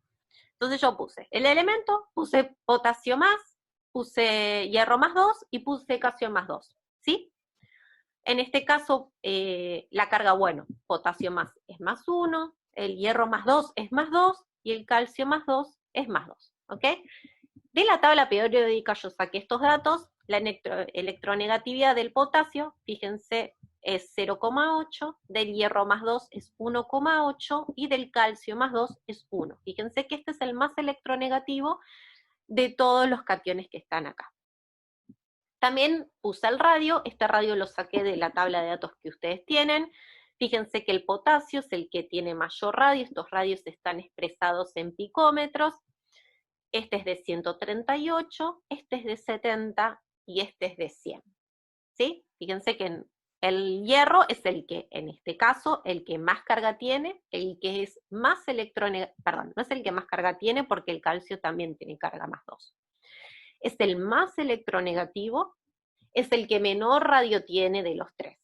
Entonces yo puse el elemento, puse potasio más, puse hierro más 2 y puse calcio más 2, ¿sí? En este caso, la carga, bueno, potasio más es más 1, el hierro más 2 es más 2 y el calcio más 2 es más 2, ¿ok? De la tabla periódica yo saqué estos datos, la electronegatividad del potasio, fíjense, es 0,8, del hierro más 2 es 1,8 y del calcio más 2 es 1. Fíjense que este es el más electronegativo de todos los cationes que están acá. También puse el radio, este radio lo saqué de la tabla de datos que ustedes tienen. Fíjense que el potasio es el que tiene mayor radio, estos radios están expresados en picómetros. Este es de 138, este es de 70 y este es de 100. ¿Sí? Fíjense que el hierro es el que, en este caso, el que más carga tiene, el que es más perdón, no es el que más carga tiene porque el calcio también tiene carga más 2. Es el más electronegativo, es el que menor radio tiene de los tres.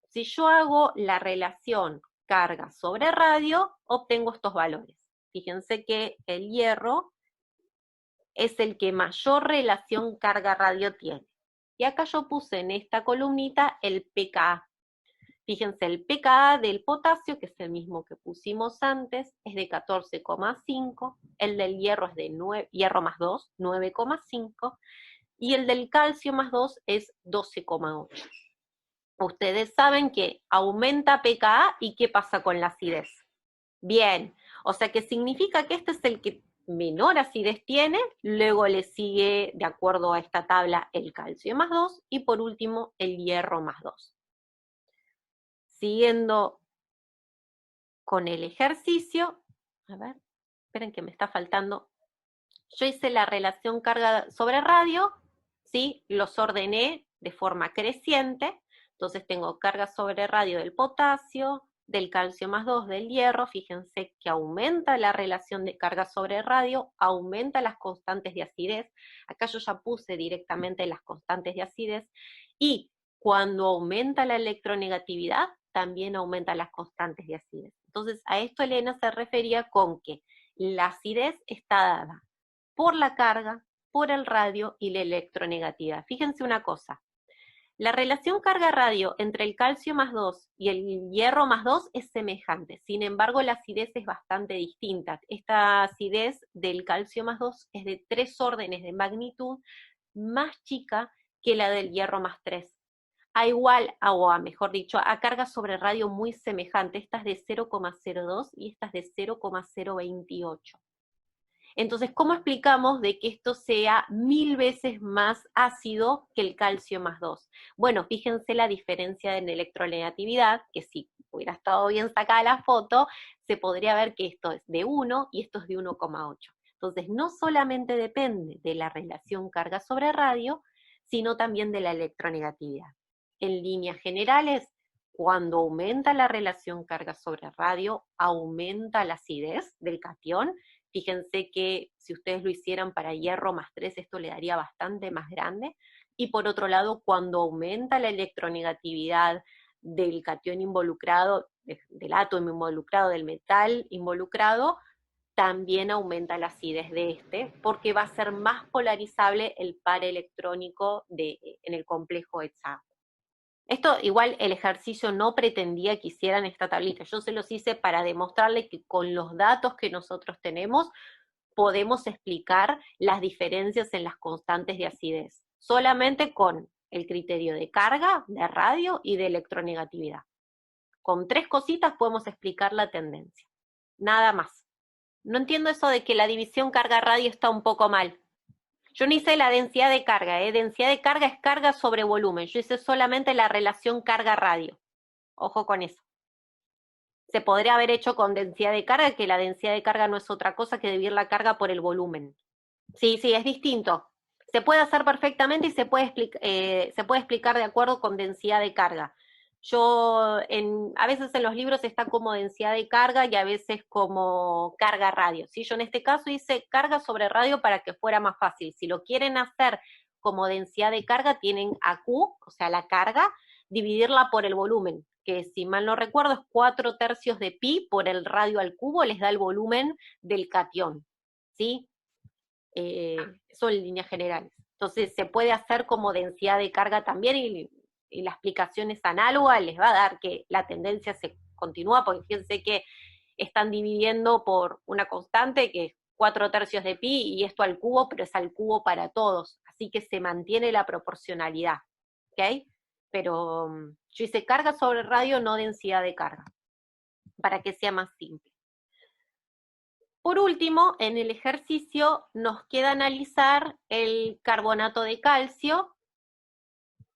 Si yo hago la relación carga sobre radio, obtengo estos valores. Fíjense que el hierro es el que mayor relación carga-radio tiene. Y acá yo puse en esta columnita el pKa. Fíjense, el pKa del potasio, que es el mismo que pusimos antes, es de 14,5, el del hierro es de 9, hierro más 2, 9,5, y el del calcio más 2 es 12,8. ustedes saben que aumenta pKa y ¿qué pasa con la acidez? Bien, o sea que significa que este es el que menor acidez tiene, luego le sigue, de acuerdo a esta tabla, el calcio más 2 y por último el hierro más 2. Siguiendo con el ejercicio, a ver, esperen que me está faltando. Yo hice la relación carga sobre radio, ¿sí? Los ordené de forma creciente, entonces tengo carga sobre radio del potasio, del calcio más 2 del hierro, fíjense que aumenta la relación de carga sobre radio, aumenta las constantes de acidez, acá yo ya puse directamente las constantes de acidez, y cuando aumenta la electronegatividad, también aumenta las constantes de acidez. Entonces a esto Elena se refería con que la acidez está dada por la carga, por el radio y la electronegatividad. Fíjense una cosa, la relación carga-radio entre el calcio más 2 y el hierro más 2 es semejante, sin embargo la acidez es bastante distinta. Esta acidez del calcio más 2 es de 3 órdenes de magnitud más chica que la del hierro más 3. Mejor dicho, a carga sobre radio muy semejante, esta es de 0,02 y esta es de 0,028. Entonces, ¿cómo explicamos de que esto sea 1000 veces más ácido que el calcio más 2? Bueno, fíjense la diferencia en electronegatividad, que si hubiera estado bien sacada la foto, se podría ver que esto es de 1 y esto es de 1,8. Entonces, no solamente depende de la relación carga sobre radio, sino también de la electronegatividad. En líneas generales, cuando aumenta la relación carga sobre radio, aumenta la acidez del catión. Fíjense que si ustedes lo hicieran para hierro más 3, esto le daría bastante más grande. Y por otro lado, cuando aumenta la electronegatividad del catión involucrado, del átomo involucrado, del metal involucrado, también aumenta la acidez de este, porque va a ser más polarizable el par electrónico en el complejo hexágono. Esto igual el ejercicio no pretendía que hicieran esta tablita, yo se los hice para demostrarles que con los datos que nosotros tenemos podemos explicar las diferencias en las constantes de acidez, solamente con el criterio de carga, de radio y de electronegatividad. Con 3 cositas podemos explicar la tendencia, nada más. No entiendo eso de que la división carga-radio está un poco mal. Yo no hice la densidad de carga, densidad de carga es carga sobre volumen, yo hice solamente la relación carga-radio. Ojo con eso. Se podría haber hecho con densidad de carga, que la densidad de carga no es otra cosa que dividir la carga por el volumen. Sí, es distinto. Se puede hacer perfectamente y se puede explicar de acuerdo con densidad de carga. A veces en los libros está como densidad de carga y a veces como carga radio, ¿sí? Yo en este caso hice carga sobre radio para que fuera más fácil. Si lo quieren hacer como densidad de carga, tienen a Q, o sea, la carga, dividirla por el volumen, que si mal no recuerdo es 4/3 de pi por el radio al cubo, les da el volumen del catión, ¿sí? Eso en líneas generales. Entonces se puede hacer como densidad de carga también y la explicación es análoga, les va a dar que la tendencia se continúa, porque fíjense que están dividiendo por una constante que es 4/3 de pi y esto al cubo, pero es al cubo para todos, así que se mantiene la proporcionalidad, ¿ok? Pero yo hice carga sobre radio, no densidad de carga, para que sea más simple. Por último, en el ejercicio nos queda analizar el carbonato de calcio.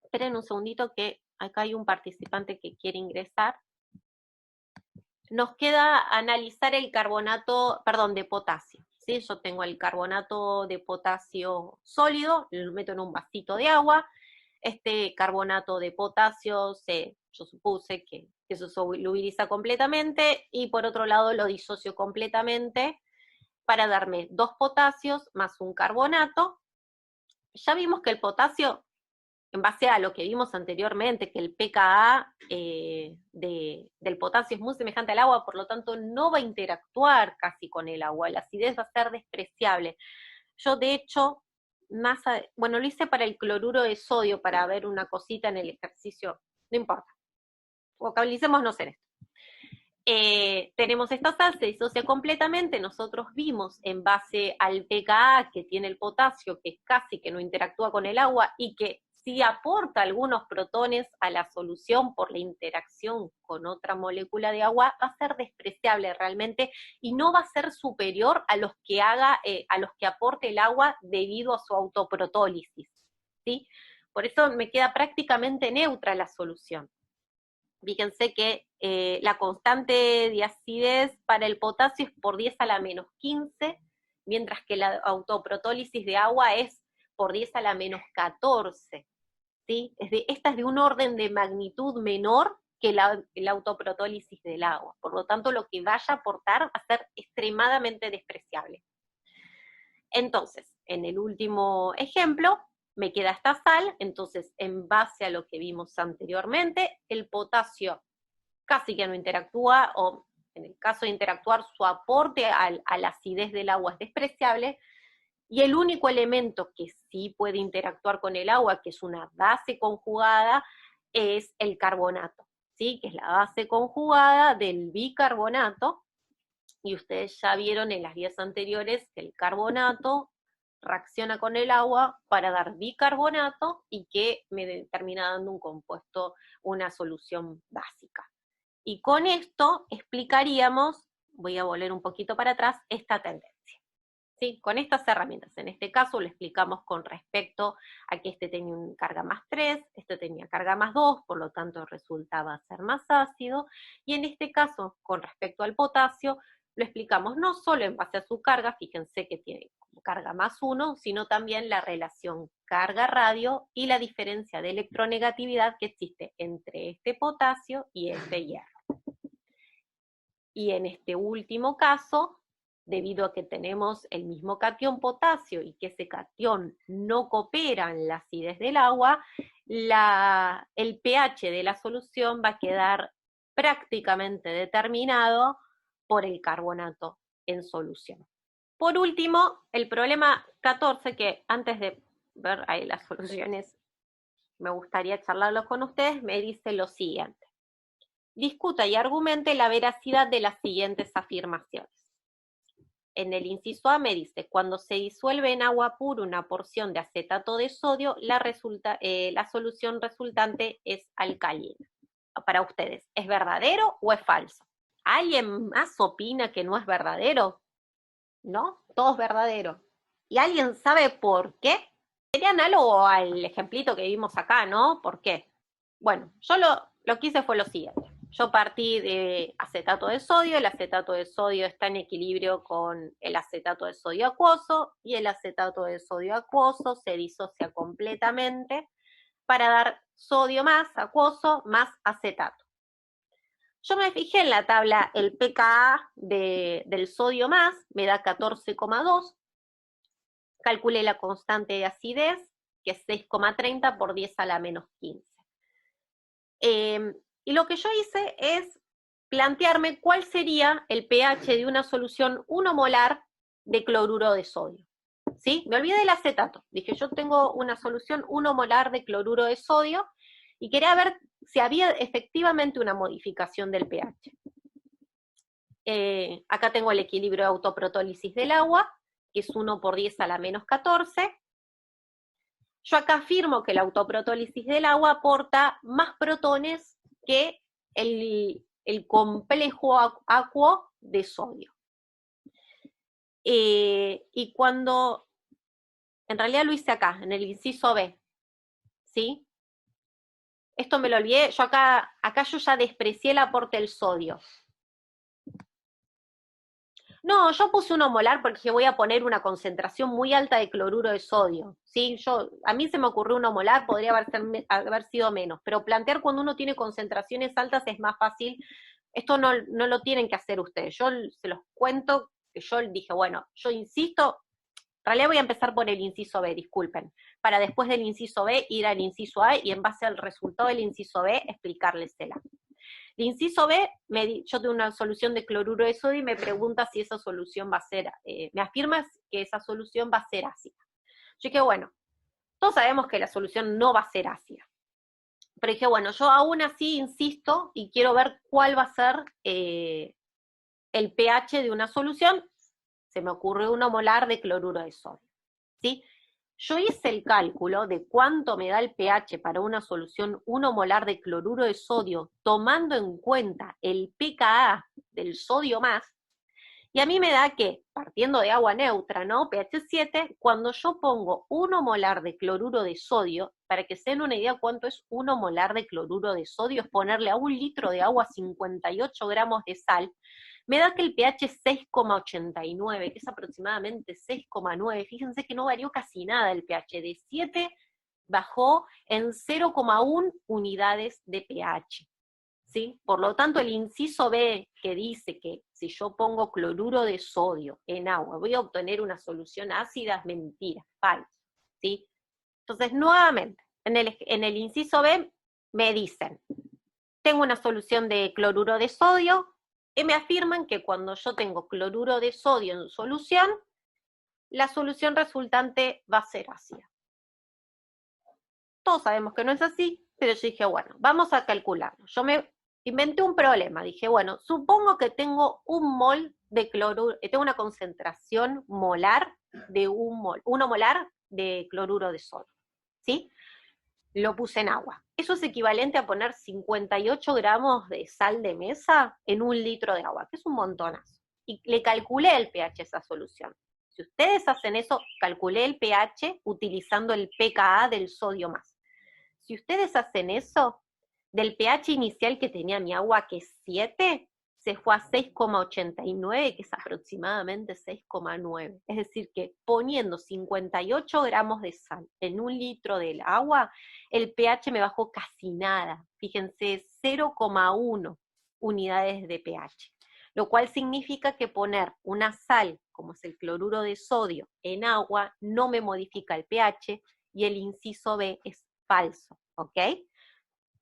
Esperen un segundito que acá hay un participante que quiere ingresar. Nos queda analizar el carbonato, de potasio. ¿Sí? Yo tengo el carbonato de potasio sólido, lo meto en un vasito de agua. Este carbonato de potasio, yo supuse que se solubiliza completamente, y por otro lado lo disocio completamente para darme 2 potasios más un carbonato. Ya vimos que el potasio, en base a lo que vimos anteriormente, que el pKa del potasio es muy semejante al agua, por lo tanto no va a interactuar casi con el agua, la acidez va a ser despreciable. Yo de hecho, lo hice para el cloruro de sodio, para ver una cosita en el ejercicio, no importa, focalicémonos en esto. Tenemos esta sal, se disocia completamente, nosotros vimos en base al pKa que tiene el potasio, que casi que no interactúa con el agua y que si aporta algunos protones a la solución por la interacción con otra molécula de agua, va a ser despreciable realmente y no va a ser superior a los que a los que aporte el agua debido a su autoprotólisis, ¿sí? Por eso me queda prácticamente neutra la solución. Fíjense que la constante de acidez para el potasio es por 10 a la menos 15, mientras que la autoprotólisis de agua es por 10 a la menos 14. ¿Sí? Esta es de un orden de magnitud menor que la autoprotólisis del agua. Por lo tanto, lo que vaya a aportar va a ser extremadamente despreciable. Entonces, en el último ejemplo, me queda esta sal, entonces en base a lo que vimos anteriormente, el potasio casi que no interactúa, o en el caso de interactuar, su aporte a la acidez del agua es despreciable, y el único elemento que sí puede interactuar con el agua, que es una base conjugada, es el carbonato, ¿sí? Que es la base conjugada del bicarbonato, y ustedes ya vieron en las vías anteriores que el carbonato reacciona con el agua para dar bicarbonato y que me termina dando un compuesto, una solución básica. Y con esto explicaríamos, voy a volver un poquito para atrás, esta tendencia. ¿Sí? Con estas herramientas, en este caso lo explicamos con respecto a que este tenía una carga más 3, este tenía carga más 2, por lo tanto resultaba ser más ácido, y en este caso, con respecto al potasio, lo explicamos no solo en base a su carga, fíjense que tiene carga más 1, sino también la relación carga-radio y la diferencia de electronegatividad que existe entre este potasio y este hierro. Y en este último caso, debido a que tenemos el mismo catión potasio y que ese catión no coopera en la acidez del agua, el pH de la solución va a quedar prácticamente determinado por el carbonato en solución. Por último, el problema 14, que antes de ver ahí las soluciones, me gustaría charlarlo con ustedes, me dice lo siguiente. Discuta y argumente la veracidad de las siguientes afirmaciones. En el inciso A me dice, cuando se disuelve en agua pura una porción de acetato de sodio, la solución resultante es alcalina. Para ustedes, ¿es verdadero o es falso? ¿Alguien más opina que no es verdadero? ¿No? Todo es verdadero. ¿Y alguien sabe por qué? Sería análogo al ejemplito que vimos acá, ¿no? ¿Por qué? Bueno, yo lo que hice fue lo siguiente. Yo partí de acetato de sodio, el acetato de sodio está en equilibrio con el acetato de sodio acuoso, y el acetato de sodio acuoso se disocia completamente para dar sodio más acuoso más acetato. Yo me fijé en la tabla, el pKa del sodio más me da 14,2, calculé la constante de acidez, que es 6,30 por 10 a la menos 15. Y lo que yo hice es plantearme cuál sería el pH de una solución 1 molar de cloruro de sodio. ¿Sí? Me olvidé del acetato. Dije, yo tengo una solución 1 molar de cloruro de sodio y quería ver si había efectivamente una modificación del pH. Acá tengo el equilibrio de autoprotólisis del agua, que es 1 por 10 a la menos 14. Yo acá afirmo que la autoprotólisis del agua aporta más protones que el complejo acuo de sodio. Y cuando, en realidad lo hice acá, en el inciso B, ¿sí? Esto me lo olvidé, yo acá yo ya desprecié el aporte del sodio. No, yo puse 1 molar porque voy a poner una concentración muy alta de cloruro de sodio, ¿sí? A mí se me ocurrió 1 molar, podría haber sido menos, pero plantear cuando uno tiene concentraciones altas es más fácil. Esto no lo tienen que hacer ustedes, yo se los cuento, que yo dije, bueno, yo insisto, en realidad voy a empezar por el inciso B, disculpen, para después del inciso B ir al inciso A y en base al resultado del inciso B explicárlesela. El inciso B, yo tengo una solución de cloruro de sodio y me pregunta si esa solución va a ser, me afirma que esa solución va a ser ácida. Yo dije, bueno, todos sabemos que la solución no va a ser ácida. Pero dije, bueno, yo aún así insisto y quiero ver cuál va a ser el pH de una solución. Se me ocurrió 1 molar de cloruro de sodio, ¿sí? Yo hice el cálculo de cuánto me da el pH para una solución 1 molar de cloruro de sodio, tomando en cuenta el pKa del sodio más, y a mí me da que, partiendo de agua neutra, ¿no? pH 7, cuando yo pongo 1 molar de cloruro de sodio, para que se den una idea cuánto es 1 molar de cloruro de sodio, es ponerle a 1 litro de agua 58 gramos de sal, me da que el pH es 6,89, que es aproximadamente 6,9. Fíjense que no varió casi nada el pH, de 7 bajó en 0,1 unidades de pH. ¿Sí? Por lo tanto, el inciso B, que dice que si yo pongo cloruro de sodio en agua voy a obtener una solución ácida, es mentira, falso. ¿Sí? Entonces, nuevamente, en el inciso B me dicen, tengo una solución de cloruro de sodio, y me afirman que cuando yo tengo cloruro de sodio en solución, la solución resultante va a ser ácida. Todos sabemos que no es así, pero yo dije, bueno, vamos a calcularlo. Yo me inventé un problema, dije, bueno, supongo que tengo 1 mol de cloruro, tengo una concentración molar de 1 molar de cloruro de sodio, ¿sí? Lo puse en agua. Eso es equivalente a poner 58 gramos de sal de mesa en 1 litro de agua, que es un montonazo. Y le calculé el pH a esa solución. Si ustedes hacen eso, calculé el pH utilizando el pKa del sodio más. Si ustedes hacen eso, del pH inicial que tenía mi agua, que es 7, se fue a 6,89, que es aproximadamente 6,9. Es decir, que poniendo 58 gramos de sal en 1 litro del agua, el pH me bajó casi nada. Fíjense, 0,1 unidades de pH. Lo cual significa que poner una sal, como es el cloruro de sodio, en agua no me modifica el pH, y el inciso B es falso, ¿ok?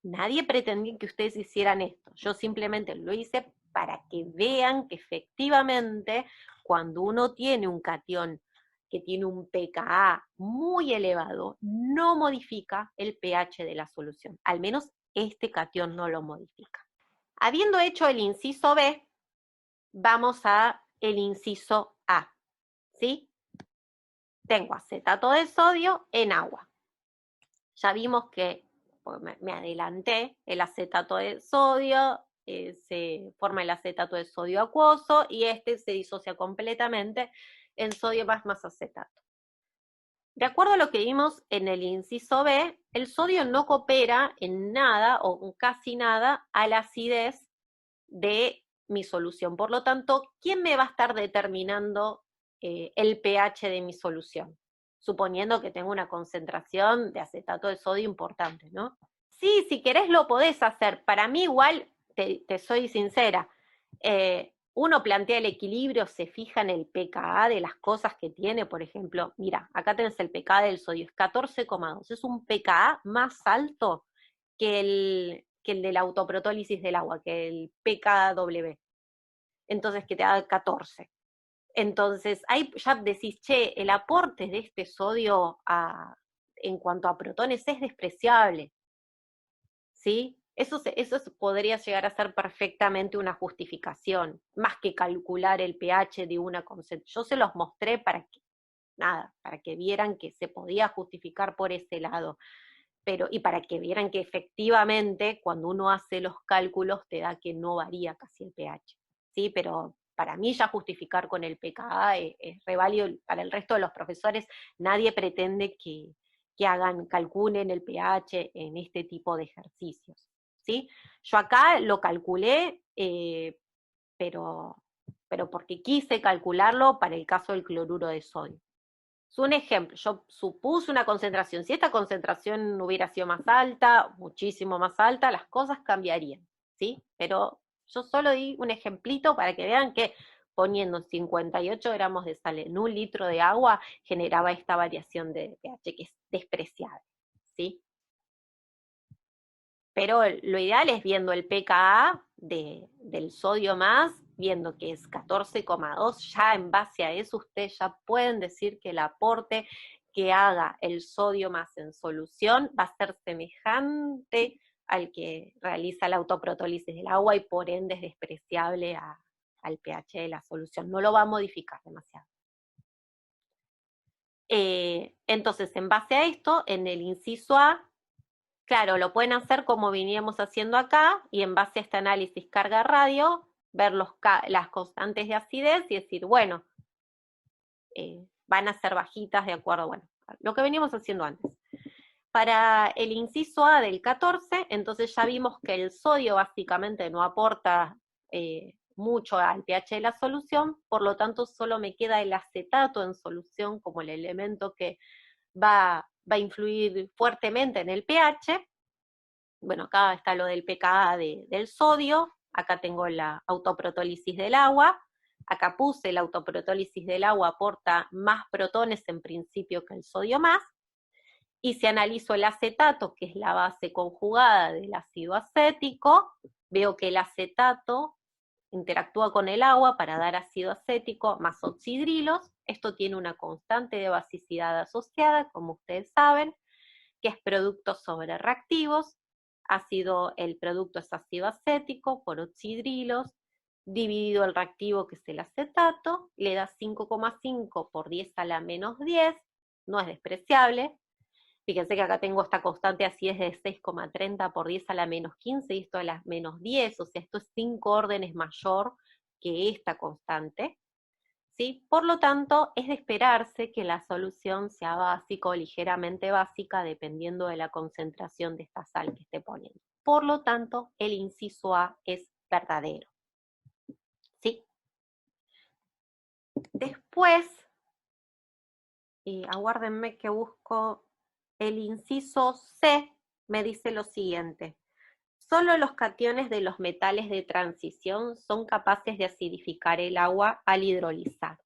Nadie pretendía que ustedes hicieran esto. Yo simplemente lo hice para que vean que efectivamente cuando uno tiene un catión que tiene un pKa muy elevado, no modifica el pH de la solución. Al menos este catión no lo modifica. Habiendo hecho el inciso B, vamos a el inciso A, ¿sí? Tengo acetato de sodio en agua. Ya vimos que, pues me adelanté, el acetato de sodio, se forma el acetato de sodio acuoso y este se disocia completamente en sodio más acetato. De acuerdo a lo que vimos en el inciso B, el sodio no coopera en nada o casi nada a la acidez de mi solución. Por lo tanto, ¿quién me va a estar determinando el pH de mi solución? Suponiendo que tengo una concentración de acetato de sodio importante, ¿no? Sí, si querés lo podés hacer. Para mí igual, te soy sincera, uno plantea el equilibrio, se fija en el pKa de las cosas que tiene, por ejemplo, mira, acá tenés el pKa del sodio, es 14,2, es un pKa más alto que el de la autoprotólisis del agua, que el pKw. Entonces, que te da 14. Entonces, ahí ya decís, che, el aporte de este sodio en cuanto a protones es despreciable, ¿sí? Eso podría llegar a ser perfectamente una justificación, más que calcular el pH de una concentración. Yo se los mostré para que vieran que se podía justificar por ese lado, y para que vieran que efectivamente cuando uno hace los cálculos te da que no varía casi el pH, ¿sí? Pero para mí ya justificar con el pKa es re válido. Para el resto de los profesores nadie pretende que calculen el pH en este tipo de ejercicios, ¿sí? Yo acá lo calculé, pero porque quise calcularlo para el caso del cloruro de sodio. Es un ejemplo, yo supuse una concentración. Si esta concentración hubiera sido más alta, muchísimo más alta, las cosas cambiarían, ¿sí? Pero yo solo di un ejemplito para que vean que poniendo 58 gramos de sal en 1 litro de agua generaba esta variación de pH que es despreciable, ¿sí? Pero lo ideal es viendo el pKa del sodio más, viendo que es 14,2, ya en base a eso ustedes ya pueden decir que el aporte que haga el sodio más en solución va a ser semejante al que realiza la autoprotólisis del agua y por ende es despreciable al pH de la solución, no lo va a modificar demasiado. Entonces, en base a esto, en el inciso A, claro, lo pueden hacer como veníamos haciendo acá, y en base a este análisis carga-radio, ver las constantes de acidez y decir, bueno, van a ser bajitas de acuerdo, bueno, lo que veníamos haciendo antes. Para el inciso A del 14, entonces ya vimos que el sodio básicamente no aporta mucho al pH de la solución, por lo tanto solo me queda el acetato en solución como el elemento que va a influir fuertemente en el pH. Bueno, acá está lo del pKa del sodio, acá tengo la autoprotólisis del agua, acá puse la autoprotólisis del agua aporta más protones en principio que el sodio más, y si analizo el acetato, que es la base conjugada del ácido acético, veo que el acetato interactúa con el agua para dar ácido acético más oxidrilos. Esto tiene una constante de basicidad asociada, como ustedes saben, que es productos sobre reactivos. El producto es ácido acético por oxidrilos, dividido el reactivo, que es el acetato, le da 5,5 por 10 a la menos 10, no es despreciable. Fíjense que acá tengo esta constante así es de 6,30 por 10 a la menos 15, y esto a la menos 10, o sea, esto es 5 órdenes mayor que esta constante, ¿sí? Por lo tanto, es de esperarse que la solución sea básica o ligeramente básica, dependiendo de la concentración de esta sal que esté poniendo. Por lo tanto, el inciso A es verdadero, ¿sí? Después, aguárdenme que busco. El inciso C me dice lo siguiente: solo los cationes de los metales de transición son capaces de acidificar el agua al hidrolizar.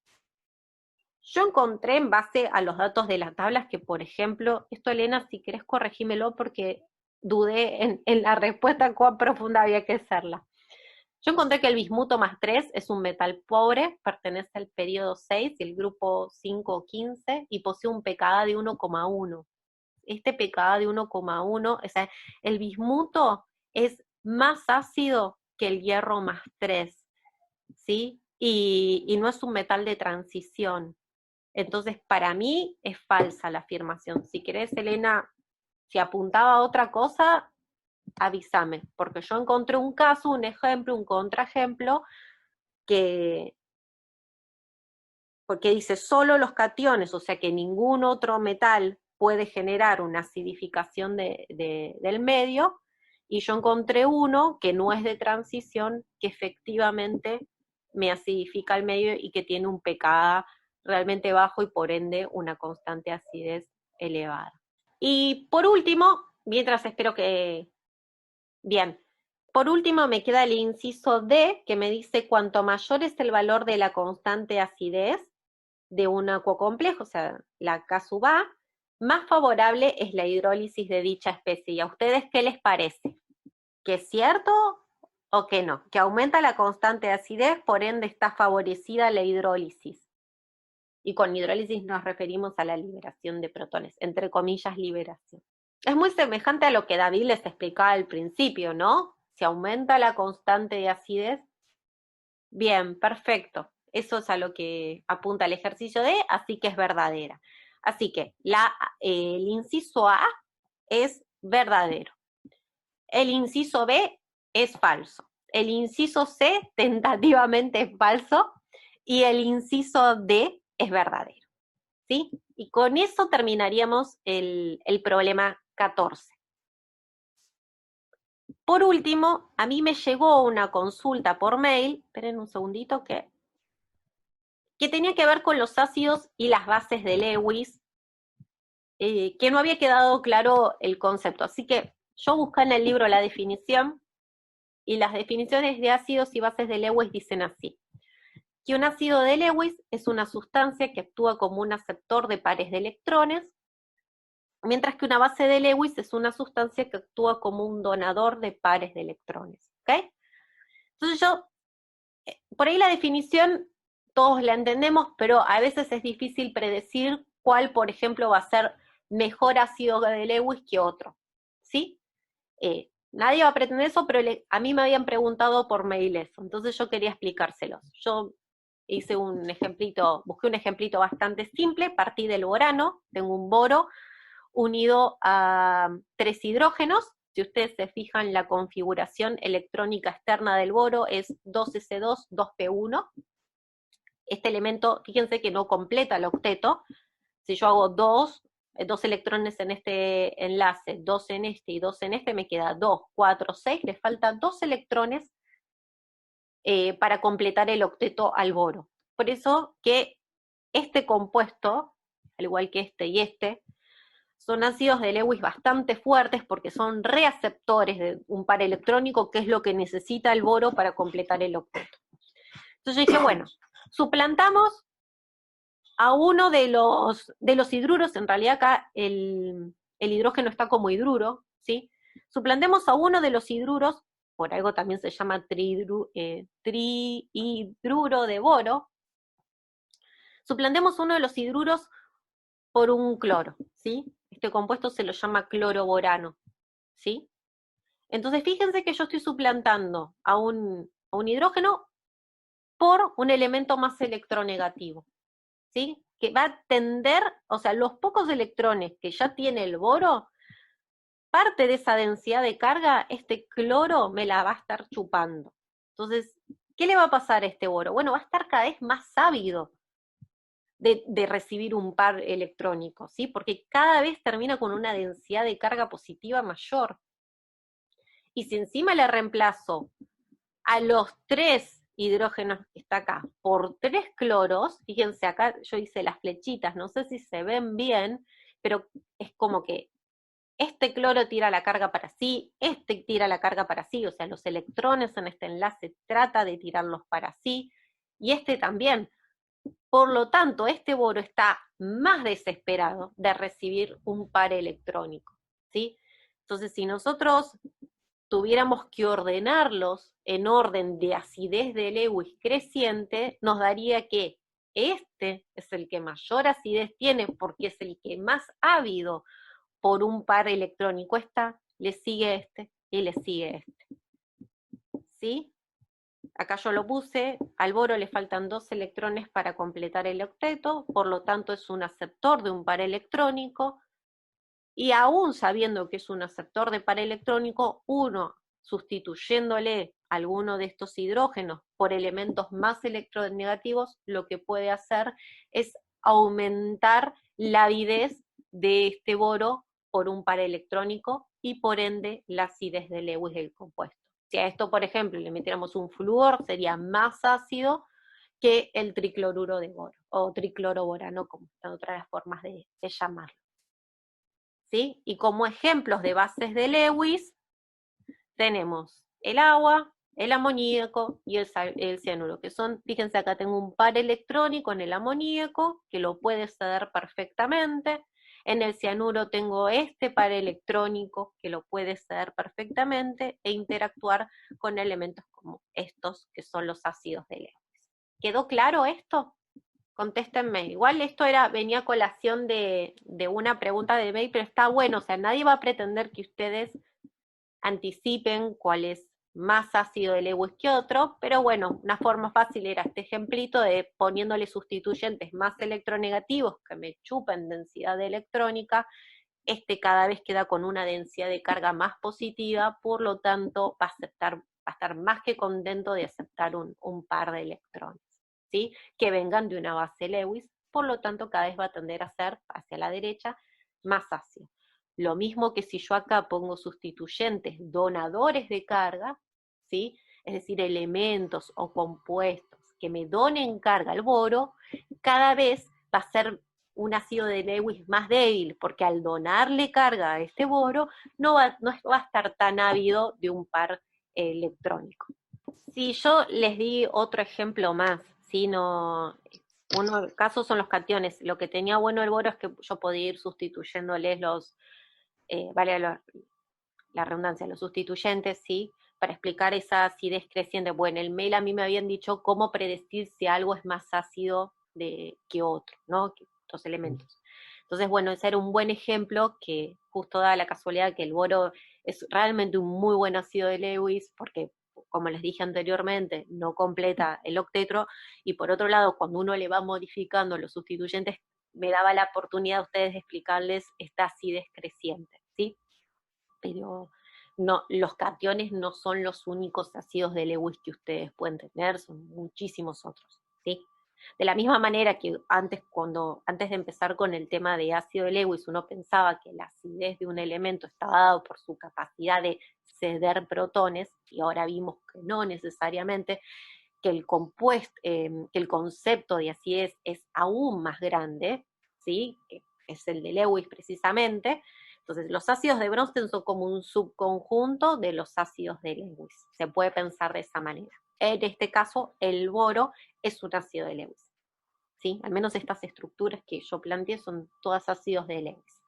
Yo encontré, en base a los datos de las tablas, que por ejemplo, esto Elena, si querés corregímelo porque dudé en la respuesta cuán profunda había que hacerla. Yo encontré que el bismuto más 3 es un metal pobre, pertenece al periodo 6 y el grupo 5 o 15, y posee un pKa de 1,1. Este pKa de 1,1, o sea, el bismuto es más ácido que el hierro más 3, ¿sí? Y no es un metal de transición. Entonces, para mí es falsa la afirmación. Si querés, Elena, si apuntaba a otra cosa, avísame, porque yo encontré un caso, un ejemplo, un contraejemplo, porque dice solo los cationes, o sea que ningún otro metal puede generar una acidificación del medio, y yo encontré uno que no es de transición, que efectivamente me acidifica el medio y que tiene un pKa realmente bajo y por ende una constante acidez elevada. Y por último, mientras espero que... Bien, por último me queda el inciso D, que me dice cuanto mayor es el valor de la constante acidez de un acuocomplejo, o sea, la K sub A, más favorable es la hidrólisis de dicha especie. ¿Y a ustedes qué les parece? ¿Que es cierto o que no? Que aumenta la constante de acidez, por ende está favorecida la hidrólisis. Y con hidrólisis nos referimos a la liberación de protones, entre comillas, liberación. Es muy semejante a lo que David les explicaba al principio, ¿no? Si aumenta la constante de acidez, bien, perfecto. Eso es a lo que apunta el ejercicio D, así que es verdadera. Así que el inciso A es verdadero. El inciso B es falso. El inciso C tentativamente es falso. Y el inciso D es verdadero. ¿Sí? Y con eso terminaríamos el problema 14. Por último, a mí me llegó una consulta por mail, esperen un segundito que tenía que ver con los ácidos y las bases de Lewis, que no había quedado claro el concepto. Así que yo busqué en el libro la definición, y las definiciones de ácidos y bases de Lewis dicen así: que un ácido de Lewis es una sustancia que actúa como un aceptor de pares de electrones, mientras que una base de Lewis es una sustancia que actúa como un donador de pares de electrones. ¿Okay? Entonces por ahí la definición todos la entendemos, pero a veces es difícil predecir cuál, por ejemplo, va a ser mejor ácido de Lewis que otro, ¿sí? Nadie va a pretender eso, pero a mí me habían preguntado por mail eso, entonces yo quería explicárselos. Yo hice un ejemplito, busqué un ejemplito bastante simple, partí del borano, tengo un boro unido a 3 hidrógenos. Si ustedes se fijan, la configuración electrónica externa del boro es 2s2, 2p1. Este elemento, fíjense que no completa el octeto. Si yo hago dos electrones en este enlace, 2 en este y 2 en este, me queda 2, 4, 6, le faltan 2 electrones para completar el octeto al boro. Por eso que este compuesto, al igual que este y este, son ácidos de Lewis bastante fuertes porque son reaceptores de un par electrónico, que es lo que necesita el boro para completar el octeto. Entonces yo dije, bueno, suplantamos a uno de los hidruros, en realidad acá el hidrógeno está como hidruro, ¿sí? Suplantemos a uno de los hidruros, por algo también se llama trihidruro de boro, suplantemos uno de los hidruros por un cloro, ¿sí? Este compuesto se lo llama cloroborano, ¿sí? Entonces fíjense que yo estoy suplantando a un hidrógeno por un elemento más electronegativo, ¿sí? Que va a tender, o sea, los pocos electrones que ya tiene el boro, parte de esa densidad de carga, este cloro me la va a estar chupando. Entonces, ¿qué le va a pasar a este boro? Bueno, va a estar cada vez más ávido de recibir un par electrónico, ¿sí? Porque cada vez termina con una densidad de carga positiva mayor. Y si encima le reemplazo a los 3 hidrógenos que está acá por 3 cloros, fíjense acá yo hice las flechitas, no sé si se ven bien, pero es como que este cloro tira la carga para sí, este tira la carga para sí, o sea, los electrones en este enlace trata de tirarlos para sí, y este también. Por lo tanto, este boro está más desesperado de recibir un par electrónico, ¿sí? Entonces, si nosotros tuviéramos que ordenarlos en orden de acidez de Lewis creciente, nos daría que este es el que mayor acidez tiene porque es el que más ávido por un par electrónico está, le sigue este y le sigue este. ¿Sí? Acá yo lo puse, al boro le faltan 2 electrones para completar el octeto, por lo tanto es un aceptor de un par electrónico, y aún sabiendo que es un aceptor de par electrónico, uno sustituyéndole alguno de estos hidrógenos por elementos más electronegativos, lo que puede hacer es aumentar la avidez de este boro por un par electrónico y por ende la acidez de Lewis del compuesto. Si a esto, por ejemplo, le metiéramos un flúor, sería más ácido que el tricloruro de boro, o tricloroborano, como están otras formas de llamarlo. ¿Sí? Y como ejemplos de bases de Lewis, tenemos el agua, el amoníaco y el cianuro, que son, fíjense acá tengo un par electrónico en el amoníaco, que lo puede ceder perfectamente. En el cianuro tengo este par electrónico, que lo puede ceder perfectamente, e interactuar con elementos como estos, que son los ácidos de Lewis. ¿Quedó claro esto? Contéstenme. Igual esto venía a colación de una pregunta de mail, pero está bueno, o sea, nadie va a pretender que ustedes anticipen cuál es más ácido de Lewis que otro, pero bueno, una forma fácil era este ejemplito de poniéndole sustituyentes más electronegativos que me chupen densidad electrónica, este cada vez queda con una densidad de carga más positiva, por lo tanto va a estar más que contento de aceptar un par de electrones, ¿sí? Que vengan de una base Lewis, por lo tanto cada vez va a tender a ser hacia la derecha más ácido. Lo mismo que si yo acá pongo sustituyentes donadores de carga, ¿sí? Es decir, elementos o compuestos que me donen carga al boro, cada vez va a ser un ácido de Lewis más débil, porque al donarle carga a este boro, no va a estar tan ávido de un par electrónico. Si yo les di otro ejemplo más, ¿sí? Uno caso son los cationes. Lo que tenía bueno el boro es que yo podía ir sustituyéndoles vale la redundancia, los sustituyentes, ¿sí? Para explicar esa acidez creciente. Bueno, en el mail a mí me habían dicho cómo predecir si algo es más ácido que otro, ¿no? Que otros elementos. Entonces, bueno, ese era un buen ejemplo que justo da la casualidad que el boro es realmente un muy buen ácido de Lewis, porque como les dije anteriormente, no completa el octetro, y por otro lado, cuando uno le va modificando los sustituyentes, me daba la oportunidad a ustedes de explicarles esta acidez creciente, ¿sí? Pero no, los cationes no son los únicos ácidos de Lewis que ustedes pueden tener, son muchísimos otros, ¿sí? De la misma manera que antes de empezar con el tema de ácido de Lewis, uno pensaba que la acidez de un elemento estaba dado por su capacidad de ceder protones, y ahora vimos que no necesariamente, que el concepto de acidez es aún más grande, ¿sí? Que es el de Lewis precisamente. Entonces, los ácidos de Bronsted son como un subconjunto de los ácidos de Lewis. Se puede pensar de esa manera. En este caso, el boro es un ácido de Lewis, ¿sí? Al menos estas estructuras que yo planteé son todas ácidos de Lewis.